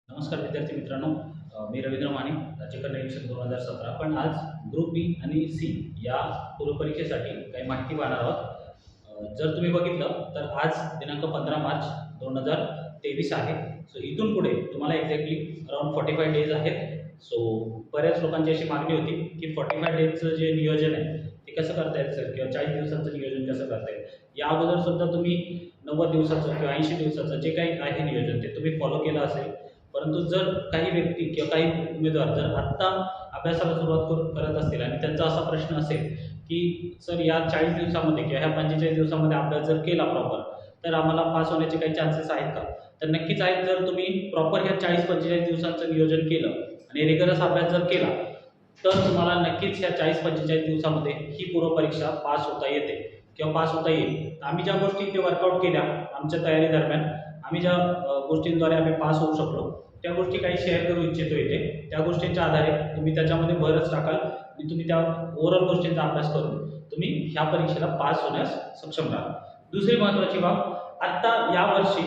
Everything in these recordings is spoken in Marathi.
नमस्कार विद्यार्थी मित्रांनो, मी रवींद्र माने, राज्यकर निरीक्षक 2017. पण आज ग्रुप बी आणि सी या पूर्वपरीक्षेसाठी काही माहिती पाहणार आहोत. जर तुम्ही बघितलं तर आज दिनांक 15 मार्च 2023 आहे. सो इथून पुढे तुम्हाला एक्झॅक्टली अराउंड 45 डेज आहेत. सो बऱ्याच लोकांची अशी मागणी होती की 45 डेजचं जे नियोजन आहे ते कसं करता येईल सर, किंवा 40 दिवसांचं नियोजन कसं करता येईल. या अगोदर सुद्धा तुम्ही 90 दिवसाचं किंवा 80 दिवसाचं जे काही आहे नियोजन ते तुम्ही फॉलो केलं असेल. परंतु जर काही व्यक्ती किंवा काही उमेदवार जर आत्ता अभ्यासाला सुरुवात करत असतील आणि त्यांचा असा प्रश्न असेल की सर या 40 दिवसामध्ये किंवा ह्या 45 दिवसामध्ये अभ्यास जर केला प्रॉपर तर आम्हाला पास होण्याचे काही चान्सेस आहेत का, तर नक्कीच आहेत. जर तुम्ही प्रॉपर ह्या 40-45 दिवसांचं नियोजन केलं आणि रेग्युलर अभ्यास जर केला तर तुम्हाला नक्कीच ह्या 40-45 दिवसामध्ये ही पूर्व परीक्षा पास होता येते किंवा पास होता येईल. आम्ही ज्या गोष्टी इथे वर्कआउट केल्या आमच्या तयारी दरम्यान, आम्ही ज्या गोष्टींद्वारे आम्ही पास होऊ शकलो त्या गोष्टी काही शेअर करू इच्छितो इथे. त्या गोष्टींच्या आधारे तुम्ही त्याच्यामध्ये भरच टाकाल आणि तुम्ही त्या ओव्हरऑल गोष्टींचा अभ्यास करून तुम्ही ह्या परीक्षेला पास होण्यास सक्षम राहाल. दुसरी महत्त्वाची बाब, आत्ता यावर्षी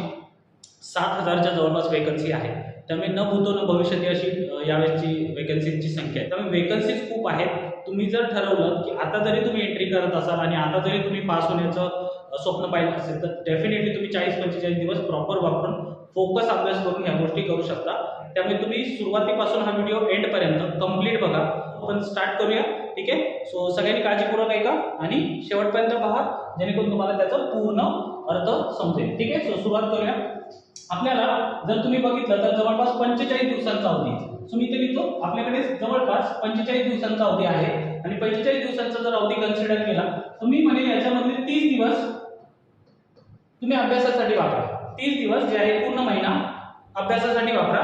7,000च्या जवळपास वेकन्सी आहे. त्यामुळे न भूतो न भविष्यती अशी यावेळेची वेकन्सीची संख्या आहे. त्यामुळे वेकन्सीज खूप आहेत. तुम्ही जर ठरवलं की आता जरी तुम्ही एंट्री करत असाल आणि आता जरी तुम्ही पास होण्याचं स्वप्न पाहिलं असेल तर डेफिनेटली तुम्ही 40-45 दिवस प्रॉपर वापरून फोकस अभ्यास करून ह्या गोष्टी करू शकता. त्यामुळे तुम्ही सुरुवातीपासून हा व्हिडिओ एंडपर्यंत कंप्लीट बघा. आपण स्टार्ट करूया, ठीक आहे. सो सगळ्यांनी काळजीपूर्वक ऐका आणि शेवटपर्यंत पहा जेणेकरून तुम्हाला त्याचा पूर्ण अर्थ समजेल, ठीक आहे. सो सुरुवात करूया. आपल्याला जर तुम्ही बघितलं तर जवळपास 45 दिवसांचा अवधी, सो मी इथे लिहितो आपल्याकडे जवळपास 45 दिवसांचा अवधी आहे. आणि 45 दिवसांचा जर अवधी कन्सिडर केला तर मी म्हणेल याच्यामध्ये 30 दिवस तुम्ही अभ्यासासाठी वापरा. 30 दिवस जे आहे पूर्ण महिना अभ्यासासाठी वापरा.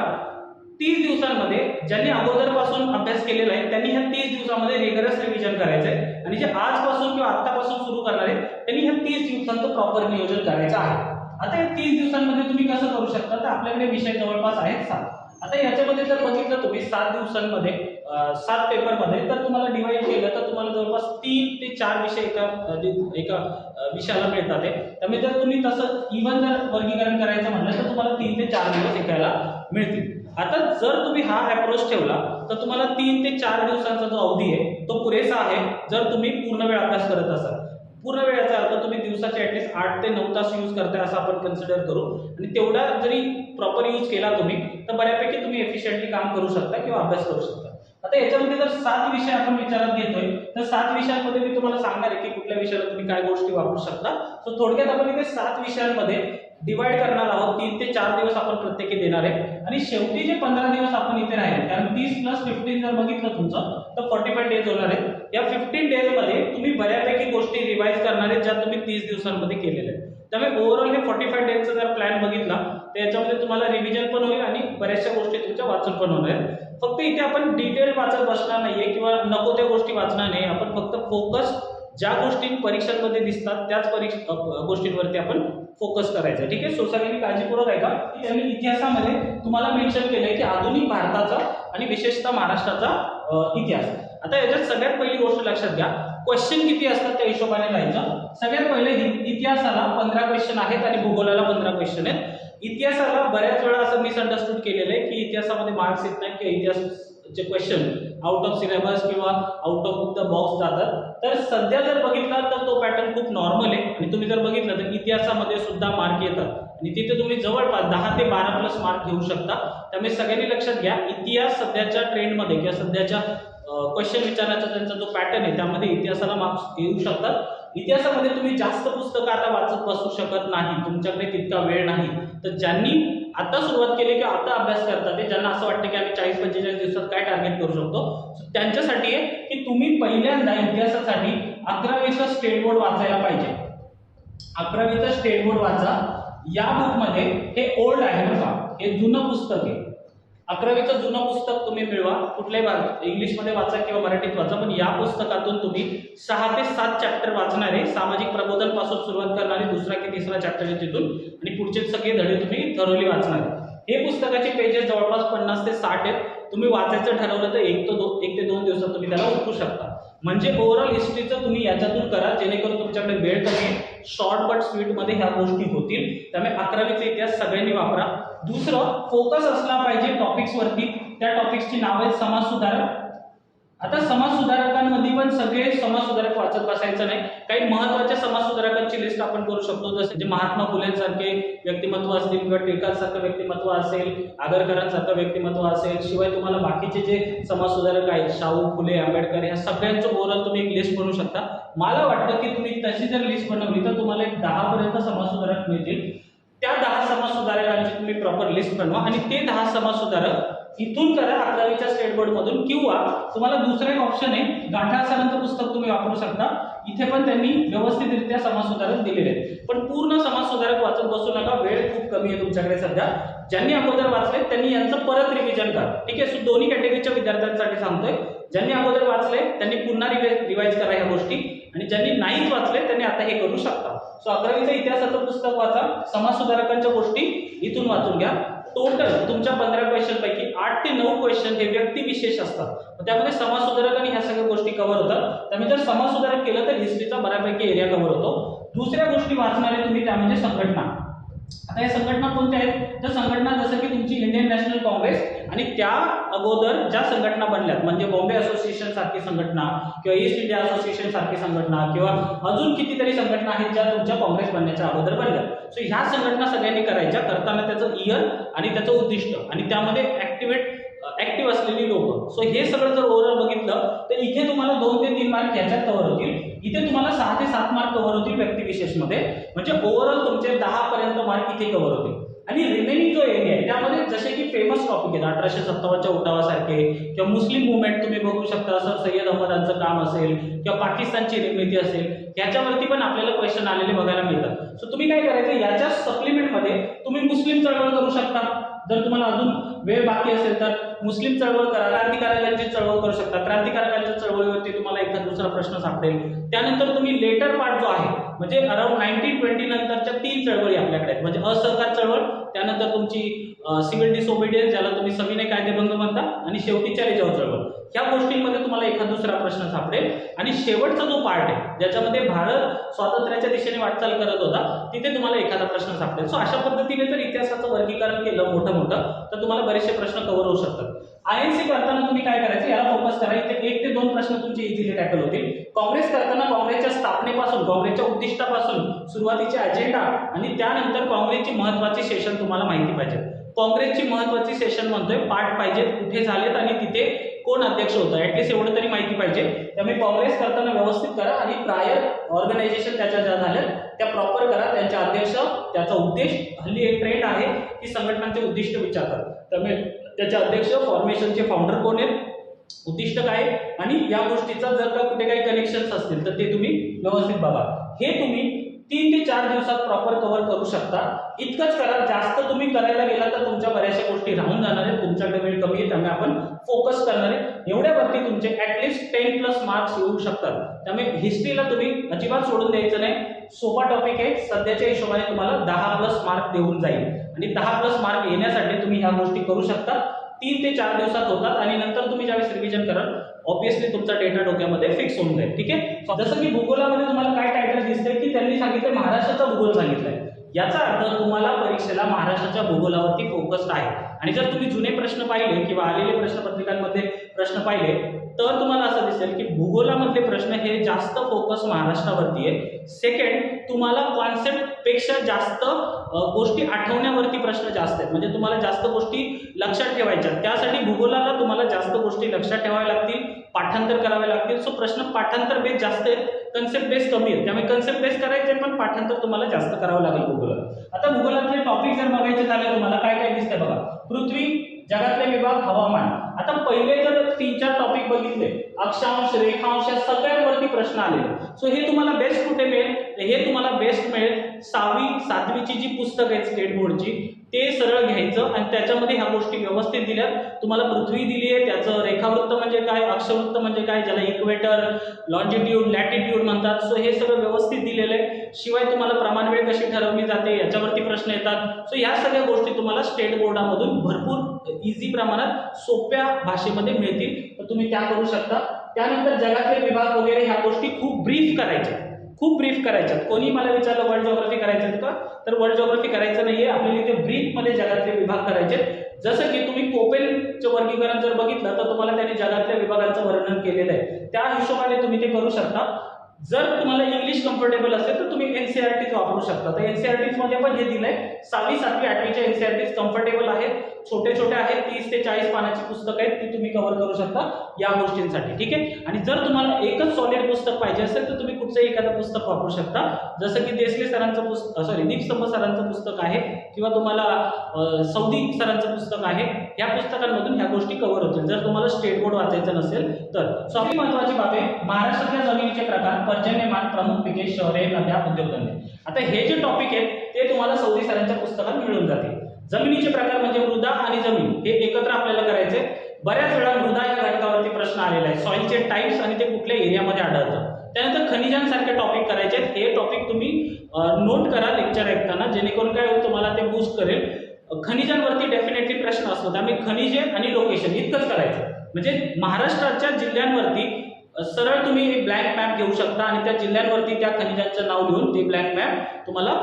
30 दिवसांमध्ये ज्यांनी अगोदरपासून अभ्यास केलेला आहे त्यांनी ह्या 30 दिवसामध्ये रिगरस रिव्हिजन करायचं आहे आणि जे आजपासून किंवा आत्तापासून सुरू करणार आहेत त्यांनी ह्या 30 दिवसांचं प्रॉपर नियोजन करायचं आहे. आता या 30 दिवसांमध्ये तुम्ही कसं करू शकता, तर आपल्याकडे विषय जवळपास आहेत 7. आता याच्यामध्ये जर बघितलं तुम्ही 7 दिवसांमध्ये 7 पेपरमध्ये तर तुम्हाला डिवाइड केलं तर तुम्हाला जवळपास 3 ते 4 विषय एका विषयाला मिळतात. त्यामुळे जर तुम्ही तसं इव्हन जर वर्गीकरण करायचं म्हटलं तर तुम्हाला 3 ते 4 दिवस ऐकायला मिळतील. आता जर तुम्ही हा अप्रोच ठेवला तर तुम्हाला 3 ते 4 दिवसांचा जो अवधी आहे तो पुरेसा आहे जर तुम्ही पूर्ण वेळ अभ्यास करत असाल. पूर्ण वेळाचा अर्थ तुम्ही दिवसाचे ऍटलीस्ट 8 ते 9 तास यूज करताय असं आपण कन्सिडर करू. आणि तेवढा जरी प्रॉपर यूज केला तुम्ही तर बऱ्यापैकी तुम्ही एफिशियंटली काम करू शकता किंवा अभ्यास करू शकता. आता याच्यामध्ये जर 7 विषय आपण विचारात घेतोय तर 7 विषयांमध्ये मी तुम्हाला सांगणार आहे की कुठल्या विषयाला तुम्ही काय गोष्टी वापरू शकता. सो थोडक्यात आपण इथे 7 विषयांमध्ये डिवाइड करणार आहोत. 3 ते 4 दिवस आपण प्रत्येकी देणार आहे आणि शेवटी जे 15 दिवस आपण इथे राहिले, कारण 30 + 15 जर बघितलं तुमचं तर 45 डेज होणार आहेत. या 15 डेज मध्ये तुम्ही बऱ्यापैकी गोष्टी रिवाइज करणार आहेत ज्या तुम्ही 30 दिवसांमध्ये केलेल्या आहेत. त्यामुळे ओव्हरऑल हे 45 डेजचा जर प्लॅन बघितला तर याच्यामध्ये तुम्हाला रिव्हिजन पण होईल आणि बऱ्याचशा गोष्टी तुमच्या वाचून पण होणार आहेत. फक्त इथे आपण डिटेल वाचत बसणार नाहीये किंवा नको त्या गोष्टी वाचणार नाही. आपण फक्त फोकस ज्या गोष्टी परीक्षांमध्ये दिसतात त्याच गोष्टींवरती आपण फोकस करायचा, ठीक आहे. सो सगळ्यांनी काळजीपूर्वक ऐका. त्यांनी इतिहासामध्ये तुम्हाला मेन्शन केलंय की आधुनिक भारताचा आणि विशेषतः महाराष्ट्राचा इतिहास. आता याच्यात सगळ्यात पहिली गोष्ट लक्षात घ्या, क्वेश्चन किती असतात त्या हिशोबाने लिहायचं. सगळ्यात पहिले इतिहासाला 15 क्वेश्चन आहेत आणि भूगोलाला 15 क्वेश्चन आहेत. इतिहासाला बऱ्याच वेळा असं मिसअंडरस्टूड केलेलं आहे की इतिहासामध्ये मार्क्स येत नाहीत किंवा इतिहासाचे क्वेश्चन आउट ऑफ सिलेबस किंवा आउट ऑफ द बॉक्स जातात. तर सध्या जर बघितला तर तो पॅटर्न खूप नॉर्मल आहे आणि तुम्ही जर बघितलं तर इतिहासामध्ये सुद्धा मार्क येतात आणि तिथे तुम्ही जवळपास 10 ते 12+ मार्क घेऊ शकता. त्यामुळे सगळ्यांनी लक्षात घ्या, इतिहास सध्याच्या ट्रेंडमध्ये किंवा सध्याच्या क्वेश्चन विचारण्याचा त्यांचा जो पॅटर्न आहे त्यामध्ये इतिहासाला मार्क्स येऊ शकतात. इतिहासामध्ये तुम्ही जास्त पुस्तकं आता वाचत बसू शकत नाही, तुमच्याकडे तितका वेळ नाही. तर ज्यांनी आता सुरुवात केली की आता अभ्यास करतात, ज्यांना असं वाटतं की आम्ही 40-45 दिवसात काय टार्गेट करू शकतो, त्यांच्यासाठी आहे की तुम्ही पहिल्यांदा इतिहासासाठी 11वीचा स्टेट बोर्ड वाचायला पाहिजे. 11वीचा स्टेट बोर्ड वाचा. या बुकमध्ये हे ओल्ड आहे बघा, हे जुनं पुस्तक आहे. 11वीचं जुनं पुस्तक तुम्ही मिळवा, कुठल्याही इंग्लिशमध्ये वाचा किंवा मराठीत वाचा, पण या पुस्तकातून तुम्ही 6 ते 7 चॅप्टर वाचणार आहे. सामाजिक प्रबोधन पासून सुरुवात करणारे 2रा की 3रा चॅप्टर आहे तिथून आणि पुढचे सगळे धडे तुम्ही थरोली वाचणार आहे. हे पुस्तकाचे पेजेस जवळपास 50 ते 60 आहेत. तुम्ही वाचायचं ठरवलं तर 1 ते 2 दिवसात तुम्ही त्याला उठवू शकता. म्हणजे ओव्हरऑल हिस्ट्रीचं तुम्ही याच्यातून करा जेणेकरून तुमच्याकडे वेळ कमी आहे, शॉर्ट बट स्वीट मध्ये ह्या गोष्टी होतील. त्यामुळे 11वीचा इतिहास सगळ्यांनी वापरा. दुसरं फोकस असला पाहिजे टॉपिक्स वरती. त्या टॉपिक्सची नाव आहेत समाज सुधारक. आता समाज सुधारकांमध्ये पण सगळे समाज सुधारक वाचत बसायचं नाही. काही महत्त्वाच्या समाज सुधारकांची लिस्ट आपण करू शकतो, जसे महात्मा फुलेंसारखे व्यक्तिमत्व असतील किंवा टिळकांसारखं व्यक्तिमत्व असेल, आगरकरांसारखं व्यक्तिमत्व असेल, शिवाय तुम्हाला बाकीचे जे समाज सुधारक आहेत शाहू फुले आंबेडकर ह्या सगळ्यांचं ओव्हरऑल तुम्ही एक लिस्ट बनवू शकता. मला वाटतं की तुम्ही तशी जर लिस्ट बनवली तर तुम्हाला एक 10 पर्यंत समाज सुधारक मिळतील. त्या 10 समाज सुधारकांची तुम्ही प्रॉपर लिस्ट बनवा आणि ते 10 समाज सुधारक इथून करा 11वीच्या स्टेट बोर्ड मधून, किंवा तुम्हाला दुसरा एक ऑप्शन आहे गाठा सरांचं पुस्तक तुम्ही वापरू शकता. इथे पण त्यांनी व्यवस्थितरित्या समाज सुधारक दिलेले आहेत. पण पूर्ण समाज सुधारक वाचत बसू नका, वेळ खूप कमी आहे तुमच्याकडे सध्या. ज्यांनी अगोदर वाचले त्यांनी यांचं परत रिव्हिजन करा. ठीक आहे, सो दोन्ही कॅटेगरीच्या विद्यार्थ्यांसाठी सांगतोय. ज्यांनी अगोदर वाचले त्यांनी पुन्हा रिवाइज करा ह्या गोष्टी, आणि ज्यांनी नाहीच वाचले त्यांनी आता हे करू शकता. सो 11वीचं इतिहासाचं पुस्तक वाचा, समाज सुधारकांच्या गोष्टी इथून वाचून घ्या. टोटल तुमच्या 15 क्वेश्चन पैकी 8 ते 9 क्वेश्चन हे व्यक्तिविशेष असतात. त्यामध्ये समाज सुधारक आणि ह्या सगळ्या गोष्टी कव्हर होतात. त्यामुळे जर समाज सुधारक केलं तर हिस्ट्रीचा बऱ्यापैकी एरिया कव्हर होतो. दुसऱ्या गोष्टी वाचणारे तुम्ही त्या म्हणजे संघटना. आता या संघटना कोणत्या आहेत? तर संघटना जसं की तुमची इंडियन नॅशनल काँग्रेस आणि त्या अगोदर ज्या संघटना बनल्यात म्हणजे बॉम्बे असोसिएशन सारखी संघटना किंवा ईस्ट इंडिया असोसिएशन सारखी संघटना किंवा अजून कितीतरी संघटना आहेत ज्या तुमच्या काँग्रेस बनण्याच्या अगोदर बनल्या. सो ह्या संघटना सगळ्यांनी करायच्या. करताना त्याचं इयर आणि त्याचं उद्दिष्ट आणि त्यामध्ये ऍक्टिव्ह असलेली लोक. सो हे सगळं जर ओव्हरऑल बघितलं तर इथे तुम्हाला 2 ते 3 मार्क ह्याच्यात कव्हर होतील. इथे तुम्हाला 6 ते 7 मार्क कव्हर होतील व्यक्तिविशेष मध्ये. म्हणजे ओव्हरऑल तुमचे 10 पर्यंत मार्क इथे कव्हर होतील. आणि रिमेनिंग जो एरिया आहे त्यामध्ये जसे की फेमस टॉपिक आहेत 1857च्या उठावासारखे किंवा मुस्लिम मुवमेंट तुम्ही बघू शकता, सर सय्यद अहमदांचं काम असेल किंवा पाकिस्तानची निर्मिती असेल, याच्यावरती पण आपल्याला क्वेश्चन आलेले बघायला मिळतात. सो तुम्ही काय करायचं, याच्या सप्लिमेंट मध्ये तुम्ही मुस्लिम चळवळ करू शकता. जर तुम्हाला अजून वेळ बाकी असेल तर मुस्लिम चळवळ करा, क्रांतिकारकांची चळवळ करू शकता. क्रांतिकारकांच्या चळवळीवरती तुम्हाला एखादा दुसरा प्रश्न सापडेल. त्यानंतर तुम्ही लेटर पार्ट जो आहे म्हणजे अराउंड 1920 नंतरच्या 3 चळवळी आपल्याकडे आहेत. म्हणजे असहकार चळवळ, त्यानंतर तुमची सिव्हिल डिसओबिडियन्स ज्याला तुम्ही सविनय कायदेभंग म्हणता, आणि शेवटी चालेजाव चळवळ. ह्या गोष्टींमध्ये तुम्हाला एखादा दुसरा प्रश्न सापडेल. आणि शेवटचा जो पार्ट आहे ज्याच्यामध्ये भारत स्वातंत्र्याच्या दिशेने वाटचाल करत होता तिथे तुम्हाला एखादा प्रश्न सापडेल. सो अशा पद्धतीने जर इतिहासाचं वर्गीकरण केलं मोठं तर तुम्हाला बरेचसे प्रश्न कव्हर होऊ शकतात. आयएनसी करताना तुम्ही काय करायचं, याला फोकस करा. इथे 1 ते 2 प्रश्न तुमचे इझिली टॅकल होतील. काँग्रेस करताना काँग्रेसच्या स्थापनेपासून, काँग्रेसच्या उद्दिष्टापासून, सुरुवातीचे अजेंडा आणि त्यानंतर काँग्रेसची महत्त्वाची सेशन तुम्हाला माहिती पाहिजे. काँग्रेसची महत्त्वाची सेशन म्हणतोय पाठ पाहिजे, कुठे झालेत आणि तिथे कोण अध्यक्ष होतं, ऍटलीस्ट एवढं तरी माहिती पाहिजे. त्यामुळे काँग्रेस करताना व्यवस्थित करा आणि प्रायर ऑर्गनायझेशन त्याच्या ज्या झाल्या त्या प्रॉपर करा. त्यांचे अध्यक्ष, त्याचा उद्देश. हल्ली एक ट्रेंड आहे की संघटनांचे उद्दिष्ट विचारतात. त्यामुळे त्याचे अध्यक्ष, फॉर्मेशनचे फाउंडर कोण आहेत, उद्दिष्ट काय, आणि या गोष्टीचा जर का कुठे काही कनेक्शन्स असतील तर ते तुम्ही व्यवस्थित बघा. हे तुम्ही 3 ते 4 दिवसात प्रॉपर कव्हर करू शकता. इतकंच करा. जास्त तुम्ही करायला गेला तर तुमच्या बऱ्याचशा गोष्टी राहून जाणार आहेत. तुमच्याकडे वेळ कमी आहे त्यामुळे आपण फोकस करणार आहे. एवढ्यावरती तुमचे ऍटलीस्ट 10+ मार्क्स येऊ शकतात. त्यामुळे हिस्ट्रीला तुम्ही अजिबात सोडून द्यायचं नाही. सोपा टॉपिक आहे. सध्याच्या हिशोबाने तुम्हाला 10+ मार्क देऊन जाईल आणि 10+ मार्क येण्यासाठी तुम्ही ह्या गोष्टी करू शकता. 3 ते 4 दिवसात होतात आणि नंतर तुम्ही ज्यावेळेस रिव्हिजन कराल ऑब्विसली तुमचा डेटा डोक्यामध्ये फिक्स होऊन जाईल. ठीक आहे. जसं की भूगोलामध्ये तुम्हाला काय टायटल दिसतंय की त्यांनी सांगितलं महाराष्ट्राचा भूगोल सांगितलाय. याचा अर्थ तुम्हाला परीक्षेला महाराष्ट्राच्या भूगोलावरती फोकस्ड आहे. आणि जर तुम्ही जुने प्रश्न पाहिले किंवा आलेले प्रश्नपत्रिकांमध्ये प्रश्न पाहिले तर तुम्हाला असं दिसेल की भूगोलामधले प्रश्न हे जास्त फोकस महाराष्ट्रावरती आहे. सेकंड, तुम्हाला कॉन्सेप्ट पेक्षा जास्त गोष्टी आठवण्यावरती प्रश्न जास्त आहेत. म्हणजे तुम्हाला जास्त गोष्टी लक्षात ठेवायच्या. त्यासाठी भूगोलाला तुम्हाला जास्त गोष्टी लक्षात ठेवाव्या लागतील, पाठांतर करावे लागतील. सो प्रश्न पाठांतर बेस जास्त आहेत, कन्सेप्ट बेस कमी आहेत. त्यामुळे कन्सेप्ट बेस करायचे पण पाठांतर तुम्हाला जास्त करावं लागेल भूगोलात. आता भूगोलातले टॉपिक जर बघायचे झाले तुम्हाला काय काय दिसतंय बघा. पृथ्वी, जगातले विभाग, हवामान. आता पहिले जर 3-4 टॉपिक बघितले, अक्षांश, रेखांश या सगळ्यांवरती प्रश्न आले. सो हे तुम्हाला बेस्ट कुठे मिळेल, हे तुम्हाला बेस्ट मिळेल 6वी 7वीची जी पुस्तक आहेत स्टेट बोर्डची ते सरळ घ्यायचं आणि त्याच्यामध्ये ह्या गोष्टी व्यवस्थित दिल्यात. तुम्हाला पृथ्वी दिली आहे, त्याचं रेखावृत्त म्हणजे काय, अक्षवृत्त म्हणजे काय, ज्याला इक्वेटर, लॉन्जिट्यूड, लॅटिट्यूड म्हणतात. सो हे सगळं व्यवस्थित दिलेलं आहे. शिवाय तुम्हाला प्रमाणवेळ कशी ठरवली जाते याच्यावरती प्रश्न येतात. सो या सगळ्या गोष्टी तुम्हाला स्टेट बोर्डामधून भरपूर इझी प्रमाणात सोप्या भाषेमध्ये मिळतील, तर तुम्ही त्या करू शकता. त्यानंतर जगातले विभाग वगैरे ह्या गोष्टी खूप ब्रीफ करायच्या. खूप ब्रीफ करायच्यात. कोणी मला विचारलं वर्ल्ड जिओग्राफी करायचं का, तर वर्ल्ड जिओग्राफी करायचं नाहीये. आपल्याला इथे ब्रीफमध्ये जगातले विभाग करायचे. जसं की तुम्ही पोपेलचं वर्गीकरण जर बघितलं तर तुम्हाला त्याने जगातल्या विभागांचं वर्णन केलेलं आहे. त्या हिशोबाने तुम्ही ते करू शकता. जर तुम्हाला इंग्लिश कम्फर्टेबल असेल तर तुम्ही एनसीईआरटी वापरू शकता. तर एनसीईआरटी मध्ये पण हे दिलंय. 6वी 7वी 8वीच्या एनसीईआरटी कम्फर्टेबल आहेत, छोटे छोटे आहेत, 30 ते 40 पानाची पुस्तकं आहेत, ती तुम्ही कव्हर करू शकता या गोष्टींसाठी. ठीक आहे. आणि जर तुम्हाला एकच सॉलिड पुस्तक पाहिजे असेल तर तुम्ही कुठचंही एखादं पुस्तक वापरू शकता. जसं की देसले सरांचं पुस्तक, दीपस्तंभ सरांचं पुस्तक आहे, किंवा तुम्हाला सौदी सरांचं पुस्तक आहे. या पुस्तकांमधून ह्या गोष्टी कव्हर होतील जर तुम्हाला स्टेट बोर्ड वाचायचं नसेल तर. सगळी महत्वाची बाब आहे महाराष्ट्रातल्या जमिनीचे प्रकार, पर्जन्यमान, प्रमुख पिके, शहरे, नद्या, उद्योगधंदे. आता हे जे टॉपिक आहेत ते तुम्हाला सौदी सरांच्या पुस्तकात मिळून जातील. जमिनीचे प्रकार म्हणजे मृदा आणि जमीन हे एकत्र आपल्याला करायचे. बऱ्याच वेळा मृदा या घटकावरती प्रश्न आलेला आहे. सॉइलचे टाइप्स आणि ते कुठल्या एरियामध्ये आढळतं. त्यानंतर खनिजांसारखे टॉपिक करायचे. हे टॉपिक तुम्ही नोट करा लेक्चर ऐकताना, जेणेकरून काय होईल तुम्हाला ते बूस्ट करेल. खनिजांवरती डेफिनेटली प्रश्न असतो, त्यामुळे खनिजे आणि लोकेशन इतकंच करायचं. म्हणजे महाराष्ट्राच्या जिल्ह्यांवरती सरळ तुम्ही एक ब्लँक मॅप घेऊ शकता आणि त्या जिल्ह्यांवरती त्या खनिजांचं नाव लिहून ते ब्लँक मॅप तुम्हाला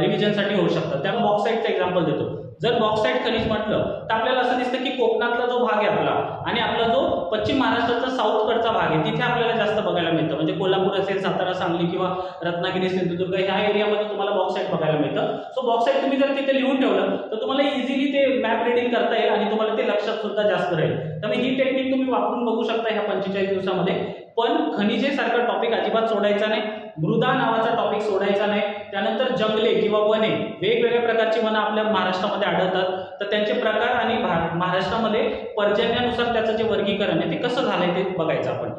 रिव्हिजनसाठी होऊ शकतात. त्या बॉक्साईटचं एक्झाम्पल देतो. जर बॉक्साईट खनिज म्हटलं तर आपल्याला असं दिसतं की कोकणातला जो भाग आहे आपला आणि आपला जो पश्चिम महाराष्ट्राचा साऊथकडचा भाग आहे तिथे आपल्याला जास्त बघायला मिळतं. म्हणजे कोल्हापूर असेल, सातारा, सांगली किंवा रत्नागिरी, सिंधुदुर्ग ह्या एरियामध्ये तुम्हाला बॉक्साईट बघायला मिळतं. सो बॉक्साईट तुम्ही जर तिथे लिहून ठेवलं तर तुम्हाला इझिली ते मॅप रिडिंग करता येईल आणि तुम्हाला ते लक्षात सुद्धा जास्त राहील. त्यामुळे ही टेक्निक तुम्ही वापरून बघू शकता ह्या 45 दिवसामध्ये. पण खनिजे सारखा टॉपिक अजिबात सोडायचा नाही. मृदा नावाचा टॉपिक सोडायचा नाही. त्यानंतर जंगले किंवा वने, वेगवेगळ्या प्रकारची वनं आपल्या महाराष्ट्रामध्ये आढळतात, तर त्यांचे प्रकार आणि महाराष्ट्रामध्ये पर्जन्यानुसार त्याचं जे वर्गीकरण आहे ते कसं झालंय ते बघायचं आपण.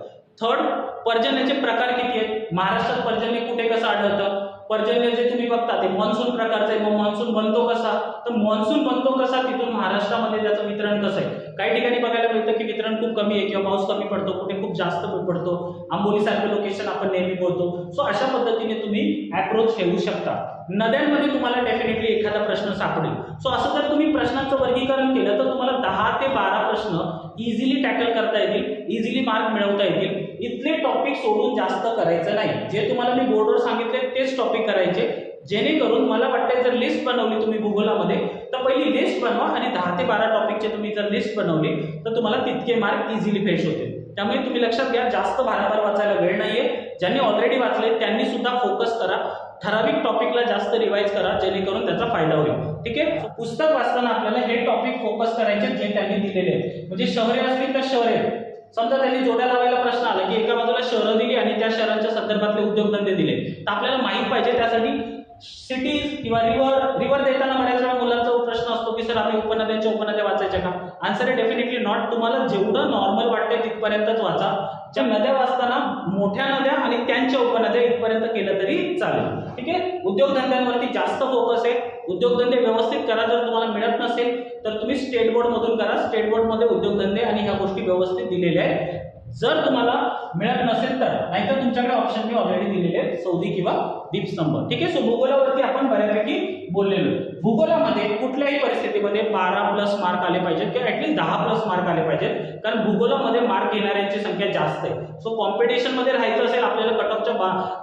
थर्ड, पर्जन्याचे प्रकार किती आहेत. महाराष्ट्रात पर्जन्य कुठे कसं आढळतं. पर्जन्य जे तुम्ही बघता ते मान्सून प्रकारचं आहे. मग मान्सून बनतो कसा, तर मान्सून बनतो कसा तिथून महाराष्ट्रामध्ये त्याचं वितरण कसं आहे. काही ठिकाणी बघायला मिळतं की वितरण खूप कमी आहे किंवा पाऊस कमी पडतो, कुठे खूप जास्त पडतो. आंबोलीसारखं लोकेशन आपण नेहमी बोलतो. सो अशा पद्धतीने तुम्ही अप्रोच ठेवू शकता. नद्यांमध्ये तुम्हाला डेफिनेटली एखादा प्रश्न सापडेल. सो असं जर तुम्ही प्रश्नांचं वर्गीकरण केलं तर तुम्हाला 10 ते 12 प्रश्न इझिली टॅकल करता येतील, इझिली मार्क मिळवता येतील. इथले टॉपिक सोडून जास्त करायचं नाही. जे तुम्हाला मी बोर्डवर सांगितले तेच टॉपिक करायचे, जेणेकरून मला वाटतं जर लिस्ट बनवली तुम्ही भूगोलामध्ये तर पहिली लिस्ट बनवा आणि 10 ते 12 टॉपिकचे तुम्ही जर लिस्ट बनवली तर तुम्हाला तितके मार्क इझिली फेच होतील. त्यामुळे तुम्ही लक्षात घ्या, जास्त भारभार वाचायला वेळ नाहीये. ज्यांनी ऑलरेडी वाचले त्यांनी सुद्धा फोकस करा. ठराविक टॉपिकला जास्त रिवाइज करा जेणेकरून त्याचा फायदा होईल. ठीक आहे. पुस्तक वाचताना आपल्याला हे टॉपिक फोकस करायचे जे त्यांनी दिलेले आहेत. म्हणजे शहरे असतील तर शहरे, समजा त्यांनी जोड्या लावायला प्रश्न आला की एका बाजूला शहरं दिली आणि त्या शहरांच्या संदर्भातले उद्योगधंदे दिले, तर आपल्याला माहित पाहिजे त्यासाठी सिटीज किंवा रिव्हर देताना बऱ्याच वेळा मुलांचा प्रश्न असतो की सर आम्ही उपनद्यांच्या उपनद्या वाचायच्या का. आन्सर आहे डेफिनेटली नॉट. तुम्हाला जेवढं नॉर्मल वाटतंय तिथपर्यंतच वाचा. ज्या नद्या वाचताना मोठ्या नद्या आणि त्यांच्या उपनद्या इथपर्यंत केलं तरी चालेल. ठीक आहे. उद्योगधंद्यांवरती जास्त फोकस आहे. उद्योगधंदे व्यवस्थित करा. जर तुम्हाला मिळत नसेल तर तुम्ही स्टेट बोर्ड मधून करा. स्टेट बोर्ड मध्ये उद्योगधंदे आणि ह्या गोष्टी व्यवस्थित दिलेल्या आहेत. जर तुम्हाला मिळत नसेल तर, नाहीतर तुमच्याकडे ऑप्शन मी ऑलरेडी दिलेले आहेत, सौदी किंवा दीपस्तंभ. ठीक आहे. सो भूगोलावरती आपण बऱ्यापैकी बोललेलो. भूगोलामध्ये कुठल्याही परिस्थितीमध्ये 12+ मार्क आले पाहिजेत किंवा ऍटलीस्ट 10+ मार्क आले पाहिजेत, कारण भूगोलामध्ये मार्क घेणाऱ्यांची संख्या जास्त आहे. सो कॉम्पिटिशन मध्ये राहायचं असेल, आपल्याला कटऑफच्या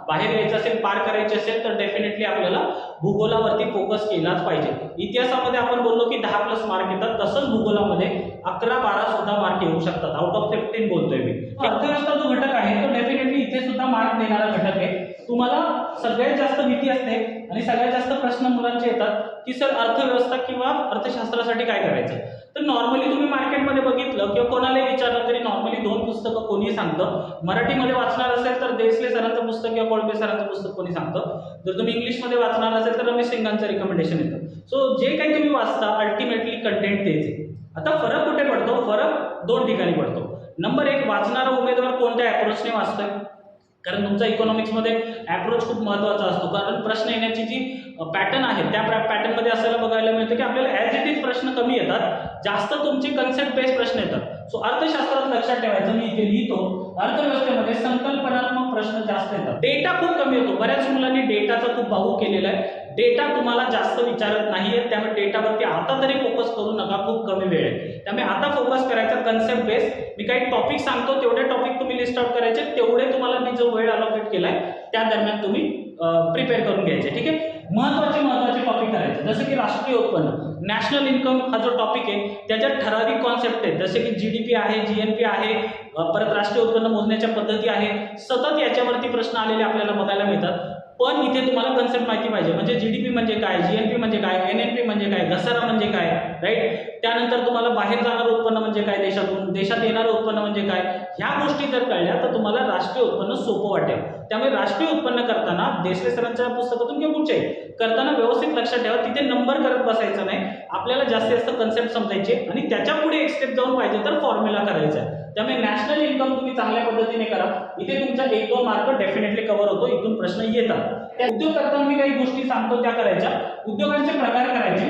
बाहेर यायचं असेल, पार करायचे असेल तर डेफिनेटली आपल्याला भूगोलावरती फोकस केलाच पाहिजे. इतिहासामध्ये आपण बोललो की 10+ मार्क येतात, तसंच भूगोलामध्ये 11-12 सुद्धा मार्क येऊ शकतात. आउट ऑफ 15 बोलतोय मी. अर्थव्यवस्था जो घटक आहे तो डेफिनेटली इथे सुद्धा मार्क देणारा घटक आहे. तुम्हाला सगळ्यात जास्त भीती असते आणि सगळ्यात जास्त प्रश्न मुलांचे येतात की सर अर्थव्यवस्था किंवा अर्थशास्त्रासाठी काय करायचं. तर नॉर्मली तुम्ही मार्केटमध्ये बघितलं किंवा कोणालाही विचारलं तरी नॉर्मली 2 पुस्तकं कोणी सांगतं. मराठीमध्ये वाचणार असेल तर देसले सरांचं पुस्तक किंवा कोळपे सरांचं पुस्तक कोणी सांगतं. जर तुम्ही इंग्लिशमध्ये वाचणार असेल तर रमेश सिंगांचं रिकमेंडेशन येतं. सो जे काही तुम्ही वाचता अल्टिमेटली कंटेंट तेच आहे. आता फरक कुठे पडतो. फरक 2 ठिकाणी पडतो. नंबर 1, वाचणारा उमेदवार कोणत्या अप्रोचने वाचतोय. कारण तुमचा इकॉनॉमिक्समध्ये अप्रोच खूप महत्त्वाचा असतो. कारण प्रश्न येण्याची जी पॅटर्न आहे त्या पॅटर्नमध्ये असल्याला बघायला मिळतं की आपल्याला ॲज इट इज प्रश्न कमी येतात, जास्त तुमचे कन्सेप्ट बेस्ड प्रश्न येतात. सो अर्थशास्त्रात लक्षात ठेवायचं, मी इथे लिहितो, अर्थव्यवस्थेमध्ये संकल्पनात्मक प्रश्न जास्त येतात, डेटा खूप कमी येतो. बऱ्याच मुलांनी डेटाचा खूप बाहू केलेला आहे. डेटा तुम्हाला जास्त विचारत नाहीये, त्यामुळे डेटावरती आता तरी फोकस करू नका, खूप कमी वेळ आहे. त्यामुळे आता फोकस करायचा कन्सेप्ट बेस. मी काही टॉपिक सांगतो तेवढे टॉपिक तुम्ही लिस्ट आउट करायचे, तेवढे तुम्हाला मी जो वेळ अलोकेट केलाय त्या दरम्यान तुम्ही प्रिपेअर करून घ्यायचे. ठीक आहे. महत्त्वाचे टॉपिक करायचे जसं की राष्ट्रीय उत्पन्न, नॅशनल इन्कम हा जो टॉपिक आहे त्याच्यात ठराविक कॉन्सेप्ट आहेत जसे की जीडीपी आहे, जीएनपी आहे, परत राष्ट्रीय उत्पन्न मोजण्याच्या पद्धती आहे. सतत याच्यावरती प्रश्न आलेले आपल्याला बघायला मिळतात. पण इथे तुम्हाला कन्सेप्ट माहिती पाहिजे, म्हणजे जीडीपी म्हणजे काय, जीएनपी म्हणजे काय, एनएनपी म्हणजे काय, घसारा म्हणजे काय, राईट. त्यानंतर तुम्हाला बाहेर जाणारं उत्पन्न म्हणजे काय, देशात येणारं उत्पन्न म्हणजे काय, ह्या गोष्टी जर कळल्या तर तुम्हाला राष्ट्रीय उत्पन्न सोपं वाटेल. त्यामुळे राष्ट्रीय उत्पन्न करताना देशले सरांच्या पुस्तकातून किंवा कुठचे करताना व्यवस्थित लक्षात ठेवा, तिथे नंबर करत बसायचं नाही. आपल्याला जास्तीत जास्त कन्सेप्ट समजायचे आणि त्याच्या पुढे एक स्टेप जाऊन पाहिजे तर फॉर्म्युला करायचा आहे. त्यामुळे नॅशनल इन्कम तुम्ही चांगल्या पद्धतीने करा. इथे तुमचा 1-2 मार्क डेफिनेटली कव्हर होतो, इथून प्रश्न येतात. त्या उद्योग करताना मी काही गोष्टी सांगतो त्या करायच्या. उद्योगांचे प्रकार करायचे.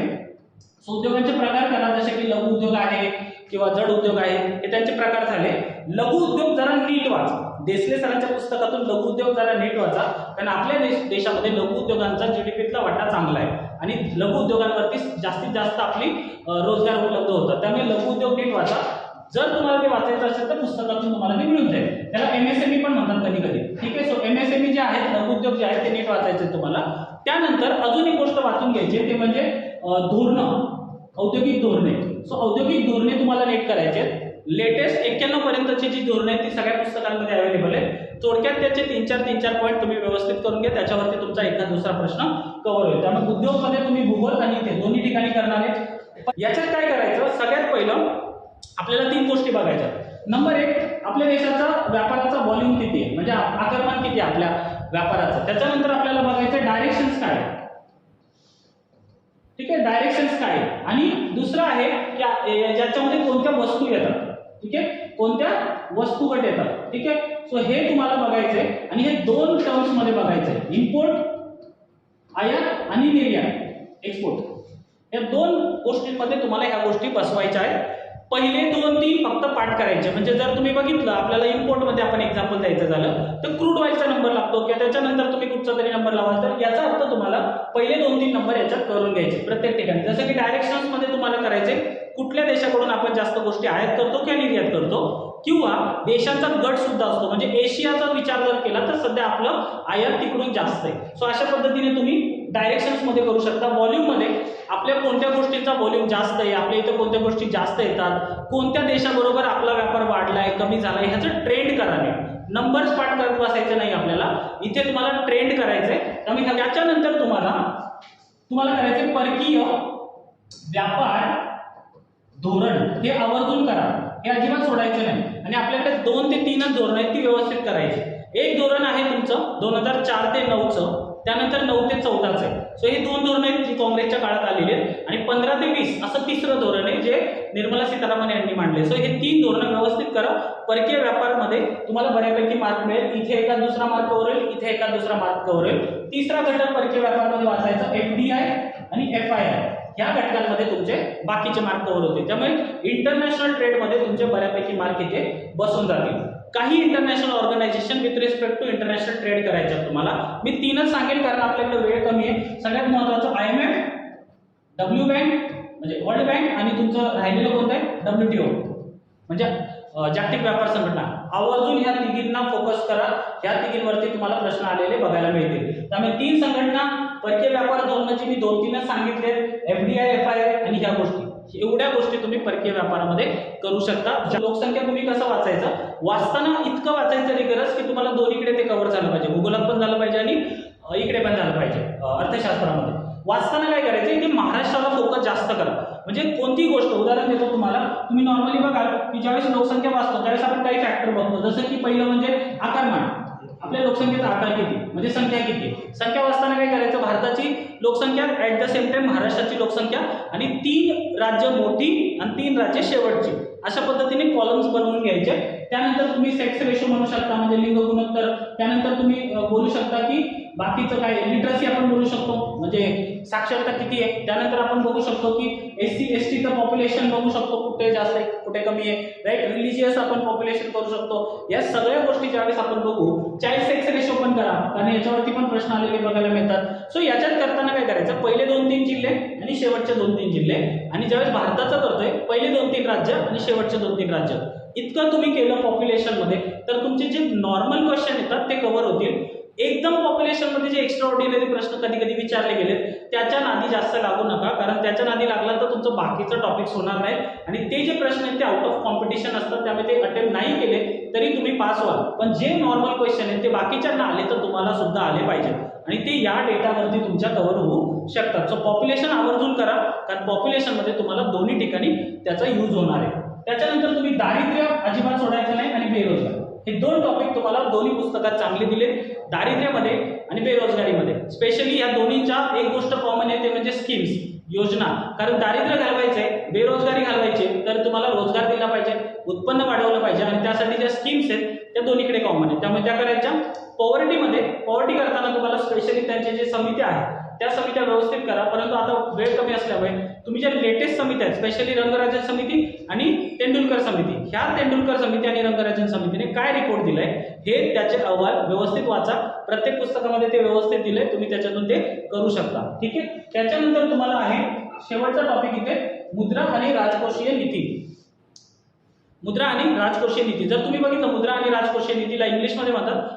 उद्योगांचे प्रकार करा जसे की लघु उद्योग आहे किंवा जड उद्योग आहे, हे त्यांचे प्रकार झाले. लघु उद्योग जरा नीट वाचा, देसले सरांच्या पुस्तकातून लघु उद्योग जरा नीट वाचा, कारण आपल्या देशामध्ये लघु उद्योगांचा जीडीपीतला वाटा चांगला आहे आणि लघु उद्योगांवरती जास्तीत जास्त आपली रोजगार उपलब्ध होतात. त्यामुळे लघु उद्योग नीट वाचा. जर तुम्हाला ते वाचायचं असेल तर पुस्तकातून तुम्हाला ते मिळून जाईल. त्याला एमएसएमई पण म्हणतात कधी कधी. ठीक आहे. सो एमएसएमई जे आहेत, लघु उद्योग जे आहेत ते नीट वाचायचे तुम्हाला. त्यानंतर अजून एक गोष्ट वाचून घ्यायची ते म्हणजे धोरणं, औद्योगिक धोरणे. सो औद्योगिक धोरणे तुम्हाला नीट करायचे. लेटेस्ट 91 पर्यंतची जी धोरणे आहेत ती सगळ्या पुस्तकांमध्ये अवेलेबल आहे. थोडक्यात त्याचे 3-4 पॉईंट तुम्ही व्यवस्थित करून घ्या, त्याच्यावरती तुमचा एखादा दुसरा प्रश्न कव्हर होईल. त्यामुळे उद्योगमध्ये तुम्ही भूगोल आणि इथे दोन्ही ठिकाणी करणार आहेत. याच्यात काय करायचं, सगळ्यात पहिलं आपल्याला 3 गोष्टी बघायच्या. नंबर 1, आपल्या देशाचा व्यापाराचा व्हॉल्यूम किती आहे, म्हणजे आकारमान किती आहे आपल्या व्यापाराचं. त्याच्यानंतर आपल्याला बघायचं डायरेक्शन्स काय. ठीक आहे, डायरेक्शन्स काय. आणि दुसरं आहे की ज्याच्यामध्ये कोणत्या वस्तू येतात. ठीक आहे, कोणत्या वस्तू गट येतात. ठीक आहे. सो हे तुम्हाला बघायचंय आणि हे 2 टर्म्स मध्ये बघायचंय, इम्पोर्ट आयात आणि निर्यात एक्सपोर्ट. या 2 गोष्टींमध्ये तुम्हाला ह्या गोष्टी बसवायच्या आहेत. पहिले 2-3 फक्त पाठ करायचे. म्हणजे जर तुम्ही बघितलं आपल्याला इम्पोर्ट मध्ये आपण एक्झाम्पल द्यायचं झालं तर क्रूड ऑइलचा नंबर लागतो किंवा त्याच्यानंतर तुम्ही कुठचा तरी नंबर लावाल तर याचा अर्थ तुम्हाला पहिले 2-3 नंबर याच्यात करून घ्यायचे प्रत्येक ठिकाणी. जसं की डायरेक्शन्स मध्ये तुम्हाला करायचे कुठल्या देशाकडून आपण जास्त गोष्टी आयात करतो किंवा निर्यात करतो, किंवा देशांचा गट सुद्धा असतो. म्हणजे एशियाचा विचार जर केला तर सध्या आपलं आयात तिकडून जास्त आहे. सो अशा पद्धतीने तुम्ही डायरेक्शन्स मध्ये करू शकता. व्हॉल्यूम मध्ये आपल्या कोणत्या गोष्टींचा व्हॉल्यूम जास्त आहे, आपल्या इथं कोणत्या गोष्टी जास्त येतात, कोणत्या देशाबरोबर आपला व्यापार वाढलाय कमी झालाय, ह्याचं ट्रेंड करावे. नंबर्स पाठ करत बसायचं नाही आपल्याला, इथे तुम्हाला ट्रेंड करायचंय. त्यामुळे त्याच्यानंतर तुम्हाला करायचे परकीय व्यापार धोरण. हे आवर्जून करा, हे अजिबात सोडायचं नाही. आणि आपल्याकडे 2 ते 3 धोरण आहेत ती व्यवस्थित करायची. एक धोरण आहे तुमचं 2004 ते 9चं, त्यानंतर 9 ते 14चं आहे. सो हे 2 धोरण आहेत जी काँग्रेसच्या काळात आलेली आहेत. आणि 15 ते 20 असं 3रं धोरण आहे जे निर्मला सीतारामन यांनी मांडले. सो हे 3 धोरणं व्यवस्थित करा. परकीय व्यापारमध्ये तुम्हाला बऱ्यापैकी मार्क मिळेल. इथे एका दुसरा मार्क कव्हर होईल, इथे एका दुसरा मार्क कव्हर होईल. 3रा घटक परकीय व्यापारमध्ये वाचायचा एफडीआय आणि एफआयआय. या घटकांमध्ये तुमचे बाकीचे मार्क कव्हर होतील. त्यामुळे इंटरनॅशनल ट्रेडमध्ये तुमचे बऱ्यापैकी मार्क इथे बसून जातील. काही international organisation with respect to international trade करायचे तुम्हाला. मी 3च सांगेल कारण आपल्याकडे वेळ कमी आहे. सगळ्यात महत्त्वाचं IMF, डब्ल्यू बँक म्हणजे वर्ल्ड बँक आणि तुमचं राहिलेलं कोणतं आहे WTO म्हणजे जागतिक व्यापार संघटना. आवर्जून ह्या तिघींना फोकस करा. ह्या तिघींवरती तुम्हाला प्रश्न आलेले बघायला मिळतील. त्यामुळे 3 संघटना, परकीय व्यापार धोरणाची मी 2-3च सांगितले, एफडीआय, एफआयआय आणि ह्या गोष्टी. एवढ्या गोष्टी तुम्ही परकीय व्यापारामध्ये करू शकता. लोकसंख्या तुम्ही कसं वाचायचं, वाचताना इतकं वाचायचं नाही गरज की तुम्हाला दोन्हीकडे ते कव्हर झालं पाहिजे, भूगोलात पण झालं पाहिजे आणि इकडे पण झालं पाहिजे अर्थशास्त्रामध्ये. वाचताना काय करायचं, इथे महाराष्ट्राला फोकस जास्त करा. म्हणजे कोणतीही गोष्ट, उदाहरण देतो तुम्हाला, तुम्ही नॉर्मली बघाल की ज्यावेळेस लोकसंख्या वाचतो त्यावेळेस आपण काही फॅक्टर बघतो. जसं की पहिलं म्हणजे आकारमान, आपल्या लोकसंख्येचा आकार किती म्हणजे संख्या किती. संख्या वाचताना काय करायचं, भारताची लोकसंख्या ऍट द सेम टाइम महाराष्ट्राची लोकसंख्या आणि 3 राज्य मोठी आणि 3 राज्य शेवटची, अशा पद्धतीने कॉलम्स बनवून घ्यायचे. त्यानंतर तुम्ही सेक्स रेशो म्हणू शकता म्हणजे लिंग गुणोत्तर. त्यानंतर तुम्ही बोलू शकता की बाकीचं काय लिटरसी आपण बोलू शकतो, म्हणजे साक्षरता किती आहे. त्यानंतर आपण बघू शकतो की SC STचं पॉप्युलेशन बघू शकतो, कुठे जास्त आहे कुठे कमी आहे, राईट. रिलिजियस आपण पॉप्युलेशन करू शकतो. या सगळ्या गोष्टी ज्यावेळेस आपण बघू, चाइल्ड सेक्स रेशो पण करा, कारण याच्यावरती पण प्रश्न आलेले बघायला मिळतात. सो याच्यात करताना काय करायचं, पहिले 2-3 जिल्हे आणि शेवटचे 2-3 जिल्हे, आणि ज्यावेळेस भारताचं करतोय पहिले 2-3 राज्य आणि शेवटचे 2-3 राज्य, इतकं तुम्ही केलं पॉप्युलेशन मध्ये, तर तुमचे जे नॉर्मल क्वेश्चन येतात ते कव्हर होतील. एकदम पॉप्युलेशन मध्ये जे एक्स्ट्रा ऑर्डिनरी प्रश्न कधी कधी विचारले गेले त्याच्या नादी जास्त लागू नका, कारण त्याच्या नादी लागला तर तुमचं बाकीचं टॉपिक्स होणार नाही, आणि ते जे प्रश्न आहेत ते आउट ऑफ कॉम्पिटिशन असतात, त्यामुळे ते अटेम्प्ट नाही केले तरी तुम्ही पास व्हाल. पण जे नॉर्मल क्वेश्चन आहेत ते बाकीच्यांना आले तर तुम्हाला सुद्धा आले पाहिजे, आणि ते या डेटावरती तुमच्या कव्हर होऊ शकतात. सो पॉप्युलेशन आवर्जून करा, कारण पॉप्युलेशन मध्ये तुम्हाला दोन्ही ठिकाणी त्याचा यूज होणार आहे. त्याच्यानंतर तुम्ही दारिद्र्य अजिबात सोडायचं नाही आणि बेरोजगार, हे 2 टॉपिक तुम्हाला दोन्ही पुस्तकात चांगले दिले. दारिद्र्यामध्ये आणि बेरोजगारीमध्ये स्पेशली या दोन्हीच्या एक गोष्ट कॉमन आहे, ते म्हणजे स्कीम्स, योजना. कारण दारिद्र्य घालवायचंय, बेरोजगारी घालवायची, तर तुम्हाला रोजगार दिला पाहिजे, उत्पन्न वाढवलं पाहिजे, आणि त्यासाठी ज्या स्कीम्स आहेत त्या दोन्हीकडे कॉमन आहे, त्यामुळे त्या करायच्या. पॉवर्टी करताना तुम्हाला स्पेशली त्यांचे जे समित्या आहेत त्या समित्या व्यवस्थित करा. परंतु आता वेळ कमी असल्यामुळे तुम्ही ज्या लेटेस्ट समित्या आहेत, स्पेशली रंगराजन समिती आणि तेंडुलकर समिती, ह्या तेंडुलकर समिती आणि रंगराजन समितीने काय रिपोर्ट दिलाय हे त्याचे अहवाल व्यवस्थित वाचा. प्रत्येक पुस्तकामध्ये ते व्यवस्थित दिले, तुम्ही त्याच्यातून ते करू शकता. ठीक आहे. त्याच्यानंतर तुम्हाला आहे शेवटचा टॉपिक इथे, मुद्रा आणि राजकोषीय नीती. मुद्रा आणि राजकोषीय नीती, जर तुम्ही बघितलं मुद्रा आणि राजकोषीय नीतीला इंग्लिशमध्ये म्हणतात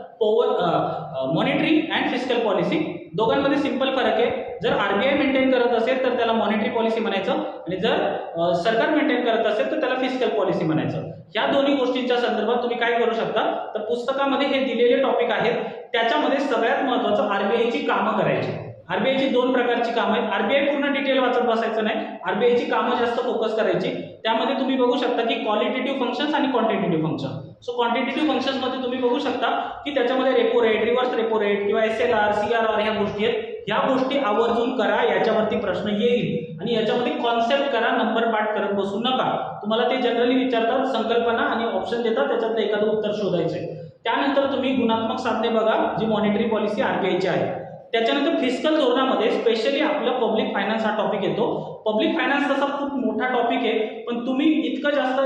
मॉनिटरी अँड फिस्कल पॉलिसी. दोघांमध्ये सिंपल फरक आहे. जर RBI मेंटेन करत असेल तर त्याला मॉनिटरी पॉलिसी म्हणायचं, आणि जर सरकार मेंटेन करत असेल तर त्याला फिस्कल पॉलिसी म्हणायचं. या दोन्ही गोष्टींच्या संदर्भात तुम्ही काय करू शकता, तर पुस्तकामध्ये हे दिलेले टॉपिक आहेत, त्याच्यामध्ये सगळ्यात महत्त्वाचं RBI ची कामं करायची. RBI ची 2 प्रकारची कामं आहेत. RBI पूर्ण डिटेल वाचत बसायचं नाही, RBI ची कामं जास्त फोकस करायची. त्यामध्ये तुम्ही बघू शकता की क्वालिटेटिव्ह फंक्शन्स आणि quantitative function. So quantitative functions मध्ये तुम्ही बघू शकता की त्याच्यामध्ये repo rate, reverse repo rate किंवा SLR, CRR ह्या गोष्टी आहेत. ह्या गोष्टी आवर्जून करा, याच्यावरती प्रश्न येईल, आणि याच्यामध्ये कॉन्सेप्ट करा, नंबर पाठ करत बसू नका. तुम्हाला ते जनरली विचारतात, संकल्पना आणि ऑप्शन देतात, त्याच्यातलं एखादं उत्तर शोधायचंय. त्यानंतर तुम्ही गुणात्मक साधने बघा, जी मॉनिटरी पॉलिसी RBI ची आहे. त्याच्यानंतर फिस्कल धोरणामध्ये स्पेशली आपलं पब्लिक फायनान्स हा टॉपिक येतो. पब्लिक फायनान्स तसा खूप मोठा टॉपिक आहे, पण तुम्ही इतकं जास्त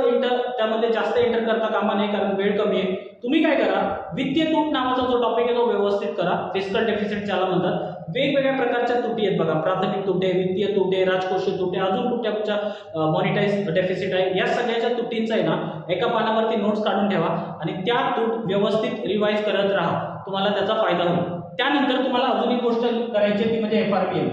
त्यामध्ये जास्त एंटर करता कामा नाही, कारण वेळ कमी आहे. तुम्ही काय करा, वित्तीय तूट नावाचा जो टॉपिक आहे तो व्यवस्थित करा. फिस्कल डेफिसिट ज्याला म्हणतात. वेगवेगळ्या प्रकारच्या तुटी आहेत बघा, प्राथमिक तुटे, वित्तीय तुटे, राजकोषीय तुटे, अजून कुठच्या मॉनिटाईज डेफिसिट आहे. या सगळ्याच्या तुटींचा आहे ना एका पानावरती नोट्स काढून ठेवा, आणि त्या तूट व्यवस्थित रिवाइज करत राहा, तुम्हाला त्याचा फायदा होईल. त्यानंतर तुम्हाला अजून एक गोष्ट करायची ती म्हणजे FRBM.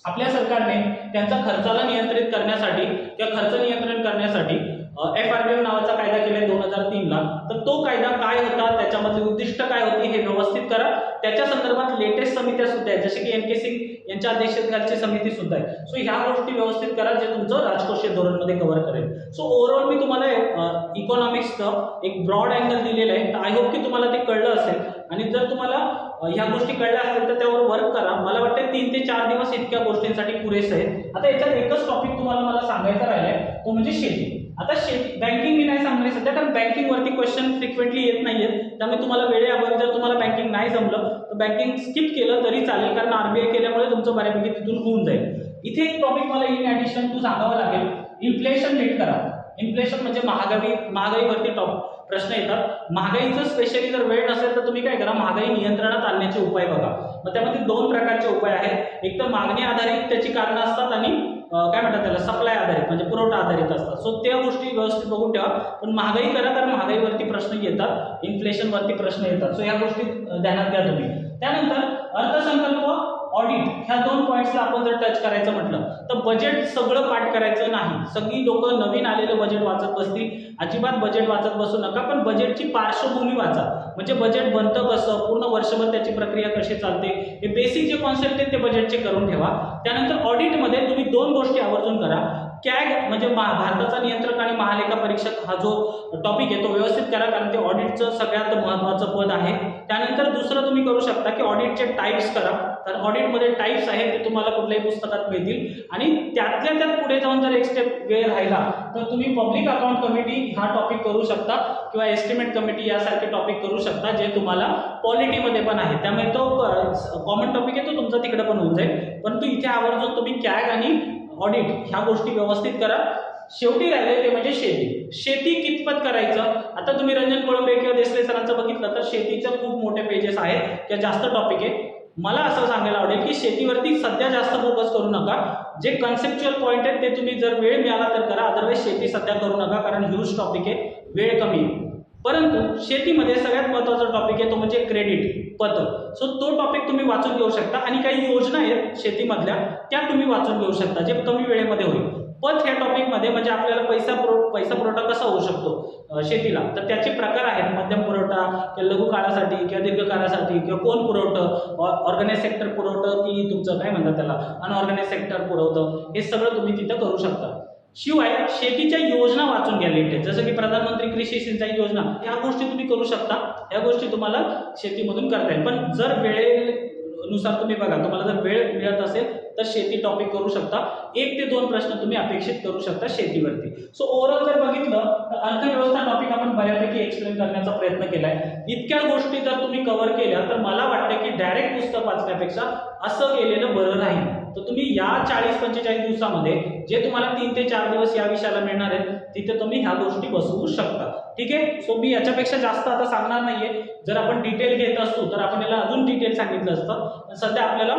आपल्या सरकारने त्यांचा खर्चाला नियंत्रित करण्यासाठी किंवा खर्च नियंत्रण करण्यासाठी FRBM नावाचा कायदा केलाय 2003 ला. तर तो कायदा काय होता, त्याच्यामधली उद्दिष्ट काय होती हे व्यवस्थित करा. त्याच्या संदर्भात लेटेस्ट समित्या सुद्धा आहेत, जसे की NK सिंग यांच्या अध्यक्षतेखालची समिती सुद्धा आहे. सो ह्या गोष्टी व्यवस्थित करा, जे तुमचं राजकोषीय धोरणमध्ये कव्हर करेल. सो ओव्हरऑल मी तुम्हाला इकॉनॉमिक्सचं एक ब्रॉड अँगल दिलेलं आहे. तर आय होप की तुम्हाला ते कळलं असेल, आणि जर तुम्हाला ह्या गोष्टी कळल्या असतील तर त्यावर वर्क करा. मला वाटतं 3 ते 4 दिवस इतक्या गोष्टींसाठी पुरेसे आहेत. आता याच्यात एकच टॉपिक तुम्हाला मला सांगायचा राहिलाय, तो म्हणजे शेती. आता शेती बँकिंग मी नाही सांगणार सध्या, कारण बँकिंग वरती क्वेश्चन फ्रिक्वेंटली येत नाहीयेत, त्यामुळे तुम्हाला वेळेअभावी जर तुम्हाला बँकिंग नाही जमलं तर बँकिंग स्किप केलं तरी चालेल, कारण RBI केल्यामुळे तुमचं बऱ्यापैकी तिथून होऊन जाईल. इथे एक टॉपिक मला इन ॲडिशन तू सांगावं लागेल, इन्फ्लेशन नीट करा. इन्फ्लेशन म्हणजे महागाईवरती प्रश्न येतात. महागाईचं स्पेशली जर वेळ नसेल तर तुम्ही काय करा, महागाई नियंत्रणात आणण्याचे उपाय बघा. मग त्यामध्ये 2 प्रकारचे उपाय आहेत. एक तर मागणी आधारित त्याची कारणं असतात, आणि काय म्हणतात त्याला सप्लाय आधारित म्हणजे पुरवठा आधारित असतात. सो त्या गोष्टी व्यवस्थित बघून ठेवा. पण महागाई करा, कारण महागाईवरती प्रश्न येतात, इन्फ्लेशन वरती प्रश्न येतात. सो या गोष्टी ध्यानात घ्या तुम्ही. त्यानंतर अर्थसंकल्प, ऑडिट, ह्या 2 पॉईंट्सला आपण जर टच करायचं म्हटलं तर बजेट सगळं पाठ करायचं नाही. सगळी लोक नवीन आलेलं बजेट वाचत बसतील, अजिबात बजेट वाचत बसू नका. पण बजेटची पार्श्वभूमी वाचा, म्हणजे बजेट बनतं कसं, पूर्ण वर्षभर त्याची प्रक्रिया कशी चालते, हे बेसिक जे कॉन्सेप्ट आहेत ते बजेटचे करून ठेवा. त्यानंतर ऑडिटमध्ये तुम्ही 2 गोष्टी आवर्जून करा. कॅग म्हणजे भारताचा नियंत्रक आणि महालेखा परीक्षक हा जो टॉपिक आहे तो व्यवस्थित करा, कारण ते ऑडिटचं सगळ्यात महत्त्वाचं पद आहे. त्यानंतर दुसरं तुम्ही करू शकता की ऑडिटचे टाइप्स करा. कारण ऑडिटमध्ये टाईप्स आहेत ते तुम्हाला कुठल्याही पुस्तकात मिळतील आणि त्यातल्या त्यात पुढे जाऊन जर एक स्टेप वेळ राहिला तर तुम्ही पब्लिक अकाउंट कमिटी हा टॉपिक करू शकता किंवा एस्टिमेट कमिटी यासारखे टॉपिक करू शकता जे तुम्हाला पॉलिटीमध्ये पण आहे. त्यामुळे तो कॉमन टॉपिक आहे तो तुमचा तिकडे पण होऊन जाईल. परंतु इथे आवर्जून तुम्ही कॅग आणि ऑडिट ह्या गोष्टी व्यवस्थित करा. शेवटी राहिले ते म्हणजे शेती. शेती कितपत करायचं, आता तुम्ही रंजन कोळंबे किंवा देसले सरांचं बघितलं तर शेतीचं खूप मोठे पेजेस आहेत किंवा जास्त टॉपिक आहे. मला असं सांगायला आवडेल की शेतीवरती सध्या जास्त फोकस करू नका. जे कन्सेप्च्युअल पॉईंट आहेत ते तुम्ही जर वेळ मिळाला तर करा, अदरवाईज शेती सध्या करू नका कारण ह्यूज टॉपिक आहे, वेळ कमी आहे. परंतु शेतीमध्ये सगळ्यात महत्त्वाचा टॉपिक आहे तो म्हणजे क्रेडिट पत. सो तो टॉपिक तुम्ही वाचून घेऊ शकता आणि काही योजना आहेत शेतीमधल्या त्या तुम्ही वाचून घेऊ शकता जे कमी वेळेमध्ये होईल. पत ह्या टॉपिकमध्ये म्हणजे आपल्याला पैसा पुरवठा कसा होऊ शकतो शेतीला, तर त्याचे प्रकार आहेत. मध्यम पुरवठा किंवा लघु काळासाठी किंवा दीर्घकाळासाठी किंवा कोण पुरवठं, ऑर्गनाइज सेक्टर पुरवठं की तुमचं काय म्हणतात त्याला अनऑर्गनाइज सेक्टर पुरवठं, हे सगळं तुम्ही तिथं करू शकता. शिवाय शेतीच्या योजना वाचून घ्या लेटेस्ट, जसं की प्रधानमंत्री कृषी सिंचाई योजना, ह्या गोष्टी तुम्ही करू शकता. ह्या गोष्टी तुम्हाला शेतीमधून करता येईल. पण जर वेळेनुसार तुम्ही बघा, तुम्हाला जर वेळ मिळत असेल तर शेती टॉपिक करू शकता. 1 ते 2 प्रश्न तुम्ही अपेक्षित करू शकता शेतीवरती. सो ओव्हरऑल जर बघितलं तर अर्थव्यवस्था टॉपिक आपण बऱ्यापैकी एक्सप्लेन करण्याचा प्रयत्न केलाय. इतक्या गोष्टी जर तुम्ही कव्हर केल्या तर मला वाटतं की डायरेक्ट पुस्तक वाचण्यापेक्षा असं केलेलं बरं राहील. तर तुम्ही या 40-45 दिवसामध्ये जे तुम्हाला 3 ते 4 दिवस या विषयाला मिळणार आहेत तिथे तुम्ही ह्या गोष्टी बसवू शकता. ठीक आहे. सो मी याच्यापेक्षा जास्त आता सांगणार नाहीये. जर आपण डिटेल घेत असतो तर आपण याला अजून डिटेल सांगितलं असतं. पण सध्या आपल्याला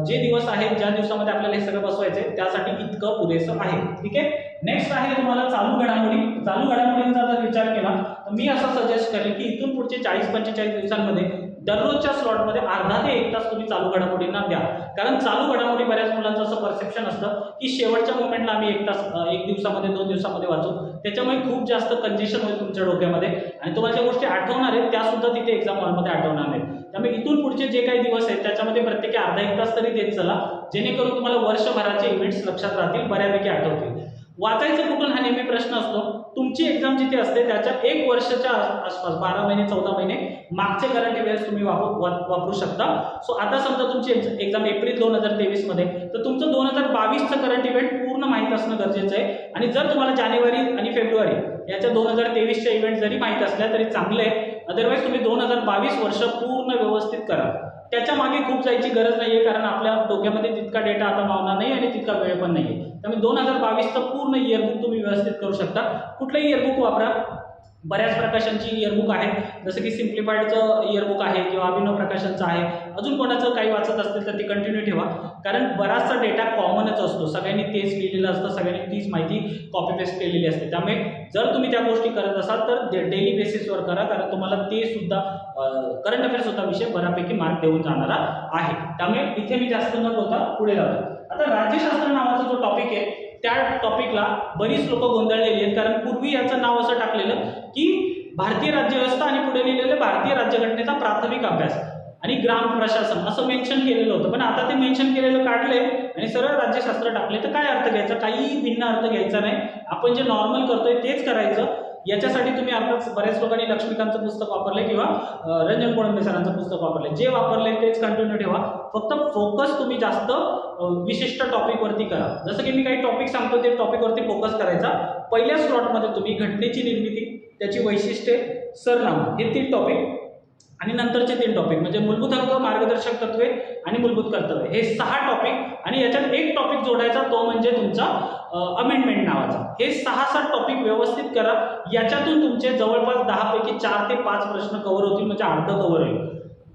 जे दिवस आहेत ज्या दिवसामध्ये आपल्याला हे सगळं बसवायचंय त्यासाठी इतकं पुरेसं आहे. ठीक आहे. नेक्स्ट आहे तुम्हाला चालू घडामोडी. चालू घडामोडींचा जर विचार केला तर मी असं सजेस्ट करेन की इथून पुढचे 40-45 दिवसांमध्ये दररोजच्या स्लॉटमध्ये अर्धा ते 1 तास तुम्ही चालू घडामोडींना द्या. कारण चालू घडामोडी बऱ्याच मुलांचं असं परसेप्शन असतं की शेवटच्या मोमेंटला आम्ही 1 तास 1 दिवसामध्ये 2 दिवसामध्ये वाचू, त्याच्यामुळे खूप जास्त कंजेशन होईल तुमच्या डोक्यामध्ये आणि तुम्हाला ज्या गोष्टी आठवणार आहेत त्या सुद्धा तिथे एक्झाम हॉलमध्ये आठवणार नाहीत. त्यामुळे इथून पुढचे जे काही दिवस आहेत त्याच्यामध्ये प्रत्येकी अर्धा 1 तास तरी देत चला, जेणेकरून तुम्हाला वर्षभराचे इव्हेंट्स लक्षात राहतील, बऱ्यापैकी आठवतील. वाचायचं कुठून हा नेहमी प्रश्न असतो. तुमची एक्झाम जिथे असते त्याच्या 1 वर्षाच्या आसपास 12 महिने 14 महिने मागचे करंट अफेअर्स तुम्ही वापरू शकता. सो आता समजा तुमची एक्झाम एप्रिल 2023 मध्ये, तर तुमचं 2022चं करंट इव्हेंट पूर्ण माहीत असणं गरजेचं आहे. आणि जर तुम्हाला जानेवारी आणि फेब्रुवारी याच्या 2023च्या इव्हेंट जरी माहीत असल्या तरी चांगले आहे. अदरवाईज तुम्ही 2022 वर्ष पूर्ण व्यवस्थित करा. त्याच्या मागे खूप जायची गरज नाहीये कारण आपल्या डोक्यामध्ये तितका डेटा आता मावणार नाही आणि तितका वेळ पण नाहीये. त्यामुळे 2022चं पूर्ण इयरबुक तुम्ही व्यवस्थित करू शकता. कुठलंही इयरबुक वापरा. बऱ्याच प्रकाशांची इयरबुक आहे, जसं की सिम्प्लिफाईडचं इयरबुक आहे किंवा अभिनव प्रकाशनचं आहे. अजून कोणाचं काही वाचत असतील तर ते कंटिन्यू ठेवा कारण बराचसा डेटा कॉमनच असतो. सगळ्यांनी तेच लिहिलेलं असतं, सगळ्यांनी तीच माहिती कॉपी पेस्ट केलेली असते. त्यामुळे जर तुम्ही त्या गोष्टी करत असाल तर डेली बेसिसवर करा कारण तुम्हाला ते सुद्धा करंट अफेअर्स होता विषय बऱ्यापैकी मार्क देऊन जाणारा आहे. त्यामुळे इथे मी जास्त न बोलता पुढे जातो. आता राज्यशास्त्र नावाचा जो टॉपिक आहे त्या टॉपिकला बरीच लोक गोंधळलेली आहेत कारण पूर्वी याचं नाव असं टाकलेलं की भारतीय राज्यव्यवस्था आणि पुढे लिहिलेलं भारतीय राज्यघटनेचा प्राथमिक अभ्यास आणि ग्राम प्रशासन असं मेन्शन केलेलं होतं. पण आता ते मेन्शन केलेलं काढले आणि सरळ राज्यशास्त्र टाकले. तर काय अर्थ घ्यायचा, काही भिन्न अर्थ घ्यायचा नाही. आपण जे नॉर्मल करतोय तेच करायचं. याच्यासाठी तुम्ही अर्थात बऱ्याच लोकांनी लक्ष्मीकांतचं पुस्तक वापरलंय किंवा रंजन कोळंबे सरांचं पुस्तक वापरलंय. जे वापरलंय तेच कंटिन्यू ठेवा. फक्त फोकस तुम्ही जास्त विशिष्ट टॉपिकवरती करा. जसं की मी काही टॉपिक सांगतो ते टॉपिकवरती फोकस करायचा. पहिल्या स्लॉटमध्ये तुम्ही घटनेची निर्मिती, त्याची वैशिष्ट्ये, सरनामा हे 3 टॉपिक आणि नंतरचे 3 टॉपिक म्हणजे मूलभूत हक्क, मार्गदर्शक तत्वे आणि मूलभूत कर्तव्य हे 6 टॉपिक आणि याच्यात 1 टॉपिक जोडायचा तो म्हणजे तुमचा अमेंडमेंट नावाचा. हे 6-7 टॉपिक व्यवस्थित करा. याच्यातून तुमचे जवळपास 10 पैकी 4 ते 5 प्रश्न कव्हर होतील म्हणजे अर्ध कव्हर होईल.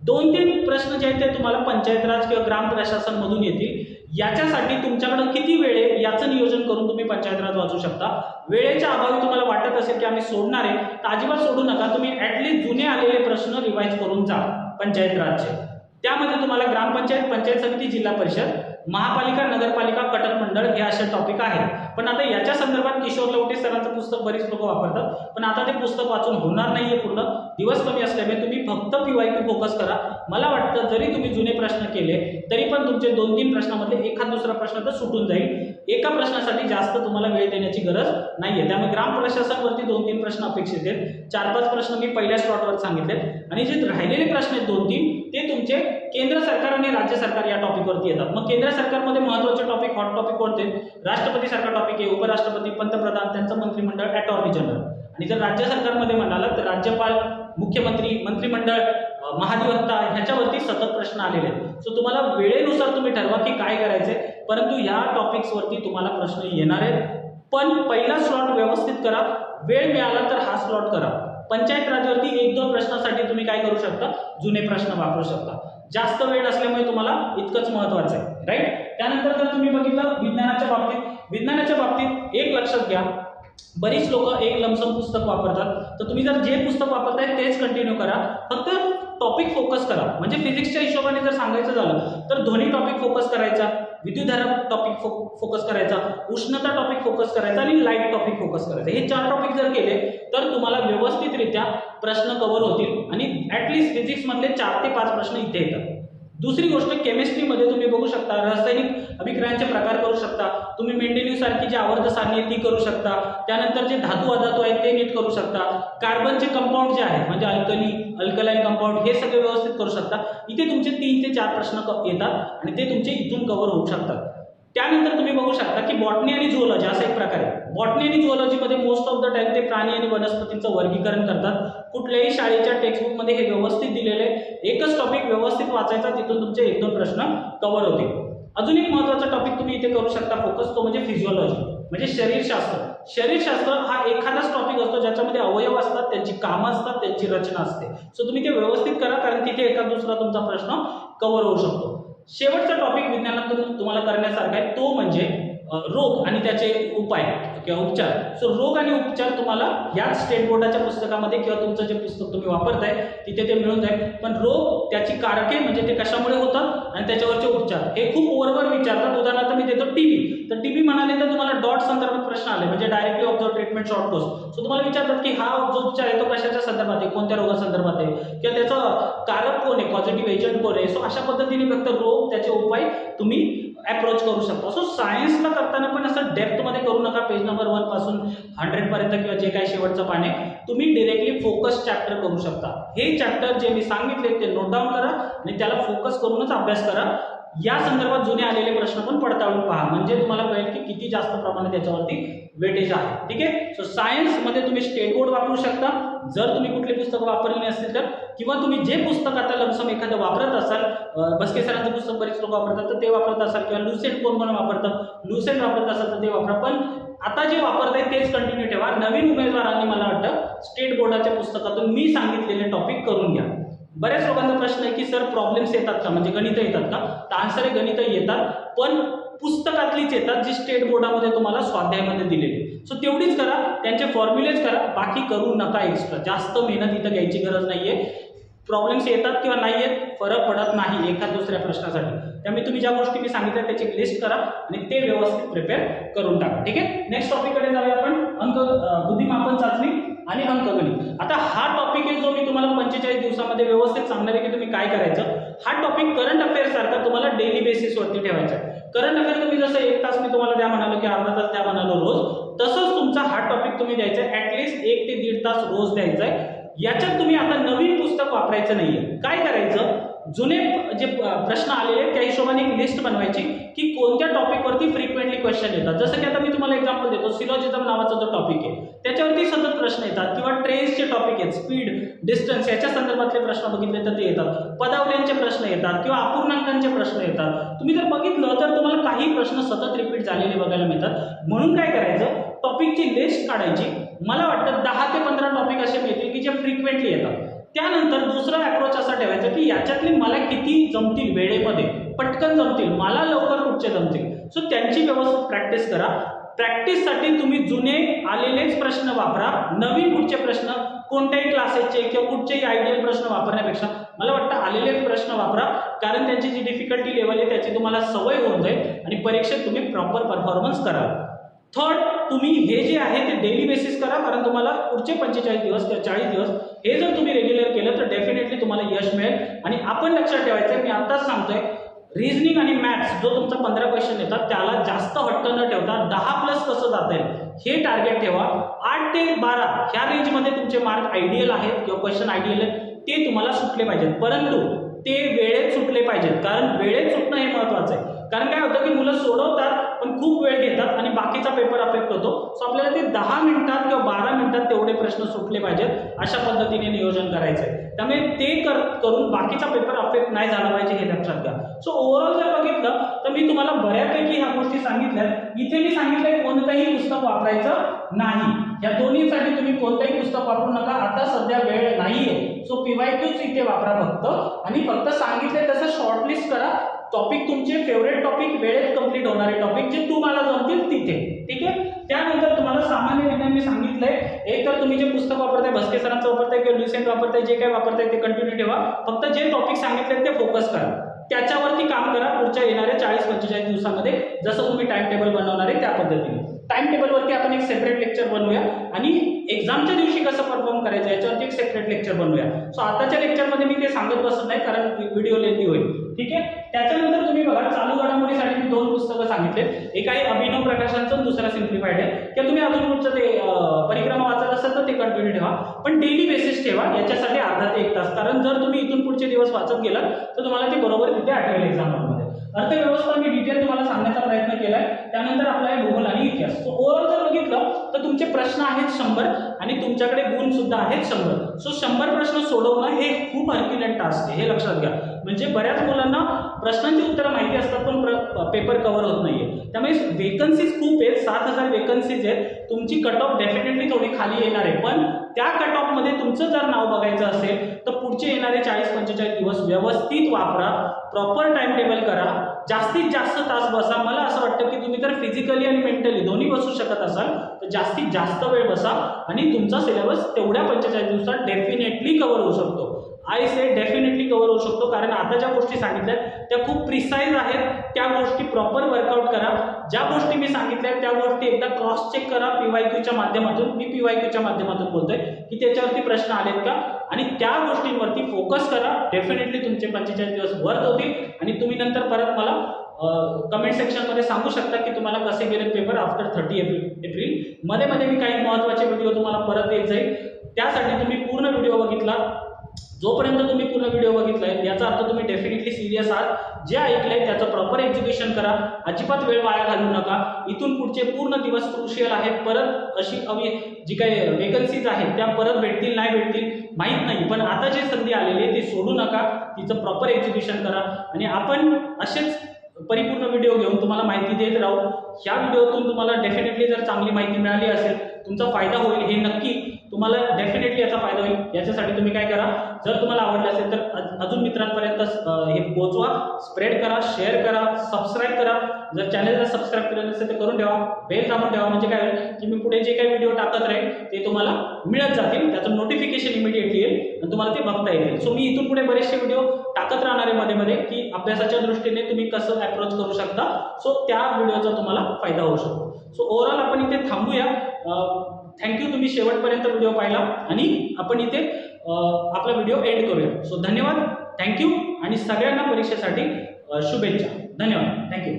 2-3 प्रश्न जे आहेत ते तुम्हाला पंचायत राज किंवा ग्राम प्रशासन मधून येतील. याच्यासाठी तुमच्याकडे किती वेळ आहे याचं नियोजन करून तुम्ही पंचायत राज वाचू शकता. वेळेच्या अभावी तुम्हाला वाटत असेल की आम्ही सोडणार आहे तर अजिबात सोडू नका. तुम्ही ऍटलीस्ट जुने आलेले प्रश्न रिवाइज करून जा पंचायत राजचे. त्यामध्ये तुम्हाला ग्रामपंचायत, पंचायत समिती, जिल्हा परिषद, महापालिका, नगरपालिका, कटक मंडळ हे असे टॉपिक आहेत. पण आता याच्या संदर्भात किशोर लवटे सरांचं पुस्तक बरीच लोक वापरतात. पण आता ते पुस्तक वाचून होणार नाहीये, पूर्ण दिवस कमी असल्यामुळे तुम्ही फक्त PYQ फोकस करा. मला वाटतं जरी तुम्ही जुने प्रश्न केले तरी पण तुमचे 2-3 प्रश्नामधले एखाद दुसरा प्रश्न तर सुटून जाईल. एका प्रश्नासाठी जास्त तुम्हाला वेळ देण्याची गरज नाहीये. त्यामुळे ग्राम प्रशासनावरती 2-3 प्रश्न अपेक्षित आहेत. 4-5 प्रश्न मी पहिल्या स्लॉटवर सांगितले आणि जे राहिलेले प्रश्न आहेत 2-3 ते तुमचे केंद्र सरकार आणि राज्य सरकार या टॉपिकवरती येतात. मग केंद्र सरकारमध्ये महत्त्वाचे टॉपिक, हॉट टॉपिक कोणते? राष्ट्रपती सारखा टॉपिक आहे, उपराष्ट्रपती, पंतप्रधान, त्यांचं मंत्रिमंडळ, अटॉर्नी जनरल. आणि जर राज्य सरकारमध्ये म्हणाला तर राज्यपाल, मुख्यमंत्री, मंत्रिमंडळ, महाधिवक्ता ह्याच्यावरती सतत प्रश्न आलेले आहेत. सो तुम्हाला वेळेनुसार तुम्ही ठरवा की काय करायचंय, परंतु ह्या टॉपिक्सवरती तुम्हाला प्रश्न येणार आहेत. पण पहिला स्लॉट व्यवस्थित करा. वेळ मिळाला तर हा स्लॉट करा. पंचायत राजवरती 1-2 प्रश्नासाठी तुम्ही काय करू शकता? जुने प्रश्न वापरू शकता. जास्त वेळ असल्यामुळे तुम्हाला इतकंच महत्वाचं आहे, राईट? त्यानंतर जर तुम्ही बघितलं विज्ञानाच्या बाबतीत एक लक्षात घ्या, बरीच लोक एक लमसम पुस्तक वापरतात. तर तुम्ही जर जे पुस्तक वापरताय तेच कंटिन्यू करा. फक्त टॉपिक फोकस करा. म्हणजे फिजिक्सच्या हिशोबाने जर सांगायचं झालं तर ध्वनी टॉपिक फोकस करायचा, विद्युतधारा टॉपिक फोकस करायचा, उष्णता टॉपिक फोकस करायचा आणि लाईट टॉपिक फोकस करायचा. हे 4 टॉपिक जर केले तर तुम्हाला व्यवस्थितरित्या प्रश्न कव्हर होतील आणि ऍटलीस्ट फिजिक्स मधले 4 ते 5 प्रश्न इथे येतात. दुसरी गोष्ट, केमिस्ट्रीमध्ये तुम्ही बघू शकता रासायनिक अभिक्रियांचे प्रकार करू शकता. तुम्ही मेंडेलिव्ह सारखी जी आवर्त सारणी आहे ती करू शकता. त्यानंतर जे धातू अधातू आहेत ते नीट करू शकता. कार्बनचे कंपाऊंड जे आहेत म्हणजे अल्कली, अल्कलाईन कंपाऊंड हे सगळे व्यवस्थित करू शकता. इथे तुमचे 3 ते 4 प्रश्न येतात आणि ते तुमचे इथून कव्हर होऊ शकतात. त्यानंतर तुम्ही बघू शकता की बॉटनी आणि झुओलॉजी असा एक प्रकार आहे. बॉटनी आणि झुओलॉजीमध्ये मोस्ट ऑफ द टाइम ते प्राणी आणि वनस्पतींचं वर्गीकरण करतात. कुठल्याही शाळेच्या टेक्स्टबुकमध्ये हे व्यवस्थित दिलेले आहे. एकच टॉपिक व्यवस्थित वाचायचा, तिथून तुमचे 1-2 प्रश्न कव्हर होतील. अजून एक महत्त्वाचा टॉपिक तुम्ही इथे करू शकता फोकस, तो म्हणजे फिजिओलॉजी म्हणजे शरीरशास्त्र. शरीरशास्त्र हा एखादाच टॉपिक असतो ज्याच्यामध्ये अवयव असतात, त्यांची कामं असतात, त्यांची रचना असते. सो तुम्ही ते व्यवस्थित करा, कारण तिथे एका दुसरा तुमचा प्रश्न कव्हर होऊ शकतो. शेवटचा टॉपिक विज्ञानातून तुम्हाला करण्यासारखा आहे तो म्हणजे रोग आणि त्याचे उपाय किंवा उपचार. सो रोग आणि उपचार तुम्हाला याच स्टेट बोर्डाच्या पुस्तकामध्ये किंवा तुमचं जे पुस्तक तुम्ही वापरताय तिथे ते मिळून जाईल. पण रोग, त्याची कारके म्हणजे ते कशामुळे होतात आणि त्याच्यावरचे उपचार हे खूप ओव्हरवर विचारतात. उदाहरणार्थ मी देतो टीबी. तर टीबी म्हणाले तर तुम्हाला डॉट संदर्भात प्रश्न आले म्हणजे directly observe treatment short course. So तुम्हाला विचारतात की हा जो उपचार आहे तो कशाच्या संदर्भात आहे, कोणत्या रोगासंदर्भात आहे किंवा त्याचं कारक कोण आहे, पॉझिटिव्ह एजंट कोण आहे. सो अशा पद्धतीने फक्त रोग, त्याचे उपाय तुम्ही अप्रोच करू शकता. सो सायन्सला करताना पण असं डेप्थमध्ये करू नका. पेज नंबर 1 पासून 100 पर्यंत किंवा जे काही शेवटचं पान आहे तुम्ही डायरेक्टली फोकस चॅप्टर करू शकता. हे चॅप्टर जे मी सांगितले ते नोट डाऊन करा आणि त्याला फोकस करूनच अभ्यास करा. या संदर्भात जुने आलेले प्रश्न पण पडताळून पहा म्हणजे तुम्हाला कळेल की किती जास्त प्रमाणात त्याच्यावरती वेटेज आहे. ठीक आहे. सो सायन्स मध्ये तुम्ही स्टेट बोर्ड वापरू शकता जर तुम्ही कुठले पुस्तक वापरले नसतील तर, किंवा तुम्ही जे पुस्तक आता लमसम एखादं वापरत असाल, बस्के सरांचं पुस्तक बरेच लोक वापरतात तर ते वापरत असाल, किंवा लुसेंट कोण वापरतं, लुसेंट वापरत असाल तर ते वापरा. पण आता जे वापरताय तेच कंटिन्यू ठेवा. नवीन उमेदवारांनी मला वाटतं स्टेट बोर्डाच्या पुस्तकातून मी सांगितलेले टॉपिक करून घ्या. बऱ्याच लोकांचा प्रश्न आहे की सर प्रॉब्लेम्स येतात का, म्हणजे गणितं येतात का? तर आन्सर आहे गणितं येतात, पण पुस्तकातलीच येतात जी स्टेट बोर्डामध्ये तुम्हाला स्वाध्यायामध्ये दिलेली. सो तेवढीच करा, त्यांचे फॉर्म्युलेज करा, बाकी करू नका एक्स्ट्रा. जास्त मेहनत इथं घ्यायची गरज नाहीये. प्रॉब्लेम्स येतात किंवा नाही येत फरक पडत नाही एखाद दुसऱ्या प्रश्नासाठी. त्यामुळे तुम्ही ज्या गोष्टी मी सांगितल्या त्याची लिस्ट करा आणि ते व्यवस्थित प्रिपेअर करून टाका. ठीक आहे. नेक्स्ट टॉपिककडे जाऊया आपण, बुद्धिमापन चाचणी आणि अंकगणित. आता हा टॉपिक आहे जो मी तुम्हाला 45 दिवसामध्ये व्यवस्थित सांगणार आहे की तुम्ही काय करायचं. हा टॉपिक करंट अफेअर सारखा तुम्हाला डेली बेसिसवरती ठेवायचा आहे. करंट अफेअर तुम्ही जसं 1 तास मी तुम्हाला द्या म्हणालो की अर्धा तास द्या म्हणालो रोज, तसंच तुमचा हा टॉपिक तुम्ही द्यायचा आहे ऍटलीस्ट 1 ते 1.5 तास रोज द्यायचा आहे. याच्यात तुम्ही आता नवीन पुस्तक वापरायचं नाहीये. काय करायचं, जुने जे प्रश्न आलेले आहेत त्या हिशोबाने एक लिस्ट बनवायची की कोणत्या टॉपिकवरती फ्रिक्वेंटली क्वेश्चन येतात. जसं की आता मी तुम्हाला एक्झाम्पल देतो, सिलॉजिझम नावाचा जो टॉपिक आहे त्याच्यावरती सतत प्रश्न येतात, किंवा ट्रेन्सचे टॉपिक आहेत, स्पीड, डिस्टन्स याच्या संदर्भातले प्रश्न बघितले तर ते येतात, पदावल्यांचे प्रश्न येतात किंवा अपूर्णांकांचे प्रश्न येतात. तुम्ही जर बघितलं तर तुम्हाला काही प्रश्न सतत रिपीट झालेले बघायला मिळतात. म्हणून काय करायचं, टॉपिकची लिस्ट काढायची. मला वाटतं 10 ते 15 टॉपिक असे मिळतील की जे फ्रिक्वेंटली येतात. त्यानंतर दुसरा अप्रोच असा ठेवायचा की याच्यातले मला किती जमतील, वेळेमध्ये पटकन जमतील, मला लवकर कुठचे जमतील. सो त्यांची व्यवस्थित प्रॅक्टिस करा. प्रॅक्टिससाठी तुम्ही जुने आलेलेच प्रश्न वापरा. नवीन कुठचे प्रश्न कोणत्याही क्लासेसचे किंवा कुठचेही आयडियल प्रश्न वापरण्यापेक्षा मला वाटतं आलेलेच प्रश्न वापरा, कारण त्यांची जी डिफिकल्टी लेवल आहे त्याची तुम्हाला सवय होऊन जाईल आणि परीक्षेत तुम्ही प्रॉपर परफॉर्मन्स कराल. थर्ड, तुम्ही हे जे आहे ते डेली बेसिस करा, कारण तुम्हाला पुढचे 45 दिवस किंवा 40 दिवस हे जर तुम्ही रेग्युलर केलं तर डेफिनेटली तुम्हाला यश मिळेल. आणि आपण लक्षात ठेवायचं, मी आत्ताच सांगतोय, रिझनिंग आणि मॅथ्स जो तुमचा 15 क्वेश्चन येतात त्याला जास्त हट्ट न ठेवता 10+ कसं जाता येईल हे टार्गेट ठेवा. 8 ते 12 ह्या रेंजमध्ये तुमचे मार्क आयडियल आहेत किंवा क्वेश्चन आयडियल आहेत ते तुम्हाला सुटले पाहिजेत, परंतु ते वेळेत सुटले पाहिजेत. कारण वेळेत सुटणं हे महत्वाचं आहे. कारण काय होतं की मुलं सोडवतात पण खूप वेळ घेतात आणि बाकीचा पेपर अफेक्ट होतो. सो आपल्याला ते 10 मिनिटात किंवा 12 मिनिटात तेवढे प्रश्न सुटले पाहिजेत, अशा पद्धतीने नियोजन करायचं आहे. त्यामुळे ते करून बाकीचा पेपर अफेक्ट नाही झाला पाहिजे हे लक्षात घ्या. सो ओव्हरऑल जर बघितलं तर मी तुम्हाला बऱ्यापैकी ह्या गोष्टी सांगितल्या. इथे मी सांगितलंय कोणतंही पुस्तक वापरायचं नाही. या दोन्हीसाठी तुम्ही कोणतंही पुस्तक वापरू नका. आता सध्या वेळ नाहीये, सो PYQच इथे वापरा फक्त. आणि फक्त सांगितले तसं शॉर्टलिस्ट करा. टॉपिक तुमचे फेवरेट टॉपिक, वेळेत कंप्लीट होणारे टॉपिक जे तुम्हाला जमतील तिथे, ठीक आहे. त्यानंतर तुम्हाला सामान्य विज्ञान मी सांगितलंय. एक तर तुम्ही जे पुस्तक वापरताय, भस्के सरांचं वापरताय किंवा ल्युसेंट वापरताय, जे काय वापरताय ते कंटिन्यू ठेवा. फक्त जे टॉपिक सांगितले ते फोकस करा, त्याच्यावरती काम करा. पुढच्या येणाऱ्या 40-45 दिवसामध्ये जसं तुम्ही टाइम टेबल बनवणार आहे त्या पद्धतीने टाइम टेबलवरती आपण एक सेपरेट लेक्चर बनवूया आणि एक्झामच्या दिवशी कसं परफॉर्म करायचं याच्यावरती एक सेपरेट लेक्चर बनवूया. सो आताच्या लेक्चरमध्ये मी ते सांगत बसत नाही कारण व्हिडिओ लेंथी होईल, ठीक आहे. त्याच्यानंतर तुम्ही बघा चालू घडामोडीसाठी मी 2 पुस्तकं सांगितले. एक आहे अभिनव प्रकाशांचं, दुसरा सिम्प्लिफाईड आहे. किंवा तुम्ही अजून पुढचं ते परिक्रमा वाचत असाल तर ते कंटिन्यू ठेवा, पण डेली बेसिस ठेवा. याच्यासाठी अर्धा ते 1 तास. कारण जर तुम्ही इथून पुढचे दिवस वाचत गेलात तर तुम्हाला ते बरोबर तिथे आठवेल एक्झाममध्ये. अर्थव्यवस्था मी डिटेल तुम्हाला सांगण्याचा प्रयत्न केलाय. त्यानंतर आपला आहे भूगोल आणि इतिहास. सो ओव्हरऑल जर बघितलं तर तुमचे प्रश्न आहेत 100 आणि तुमच्याकडे गुण सुद्धा आहेत 100. सो 100 प्रश्न सोडवणं हे खूप हरक्युलेन टास्क आहे, हे लक्षात घ्या. म्हणजे बऱ्याच मुलांना प्रश्नांची उत्तरं माहिती असतात पण पेपर कव्हर होत नाहीये. त्यामुळे वेकन्सीज खूप आहेत, 7000 वेकन्सीज आहेत. तुमची कट ऑफ डेफिनेटली थोडी खाली येणार आहे, पण त्या कट ऑफ मध्ये तुमचं जर नाव बघायचं असेल तर पुढचे येणारे 40-45 दिवस व्यवस्थित वापरा, प्रॉपर टाइम टेबल करा, जास्तीत जास्त तास बसा. मला असं वाटतं की तुम्ही तर फिजिकली आणि मेंटली दोन्ही बसू शकत असाल तर जास्तीत जास्त वेळ बसा आणि तुमचा सिलेबस तेवढ्या 45 दिवसात डेफिनेटली कव्हर होऊ शकतो. आय से डेफिनेटली कव्हर होऊ शकतो. कारण आता ज्या गोष्टी सांगितल्यात त्या खूप प्रिसाईज आहेत. त्या गोष्टी प्रॉपर वर्कआउट करा. ज्या गोष्टी मी सांगितल्या त्या गोष्टी एकदा क्रॉस चेक करा PYQच्या माध्यमातून. मी PYQच्या माध्यमातून बोलतोय की त्याच्यावरती प्रश्न आलेत का आणि त्या गोष्टींवरती फोकस करा. डेफिनेटली तुमचे 45 दिवस वर्थ होतील आणि तुम्ही नंतर परत मला कमेंट सेक्शनमध्ये सांगू शकता की तुम्हाला कसे गेले पेपर आफ्टर 30 एप्रिल. मध्ये मध्ये मी काही महत्त्वाचे व्हिडिओ तुम्हाला परत देत जाईल. त्यासाठी तुम्ही पूर्ण व्हिडिओ बघितला. जोपर्यंत तुम्ही पूर्ण व्हिडिओ बघितलाय याचा अर्थ तुम्ही डेफिनेटली सिरियस आहात. जे ऐकलंय त्याचं प्रॉपर एक्झिक्युशन करा. अजिबात वेळ वाया घालवू नका. इथून पुढचे पूर्ण दिवस क्रुशियल आहेत. परत अशी जी काही वेकन्सीज आहेत त्या परत भेटतील नाही भेटतील माहीत नाही, पण आता जी संधी आलेली आहे ती सोडू नका. तिचं प्रॉपर एक्झिक्युशन करा आणि आपण असेच परिपूर्ण व्हिडिओ घेऊन तुम्हाला माहिती देत राहू. ह्या व्हिडिओतून तुम्हाला डेफिनेटली जर चांगली माहिती मिळाली असेल, तुमचा फायदा होईल, हे नक्की तुम्हाला डेफिनेटली याचा फायदा होईल. याच्यासाठी तुम्ही काय करा, जर तुम्हाला आवडलं असेल तर अजून मित्रांपर्यंत हे पोहोचवा, स्प्रेड करा, शेअर करा, सबस्क्राईब करा. जर चॅनलला सबस्क्राईब केलं नसेल तर करून ठेवा, बेल दाबून ठेवा. म्हणजे काय होईल की मी पुढे जे काही व्हिडिओ टाकत राहील ते तुम्हाला मिळत जातील. त्याचं नोटिफिकेशन इमिडिएटली येईल आणि तुम्हाला ते बघता येतील. सो मी इथून पुढे बरेचसे व्हिडिओ टाकत राहणार आहे मध्ये मध्ये की अभ्यासाच्या दृष्टीने तुम्ही कसं अप्रोच करू शकता. सो त्या व्हिडिओचा तुम्हाला फायदा होऊ शकतो. सो ओव्हरऑल आपण इथे थांबूया. थँक्यू, तुम्ही शेवटपर्यंत व्हिडिओ पाहिला आणि आपण इथे आपला व्हिडिओ एंड करूया. सो धन्यवाद, थँक्यू आणि सगळ्यांना परीक्षेसाठी शुभेच्छा. धन्यवाद, थँक्यू.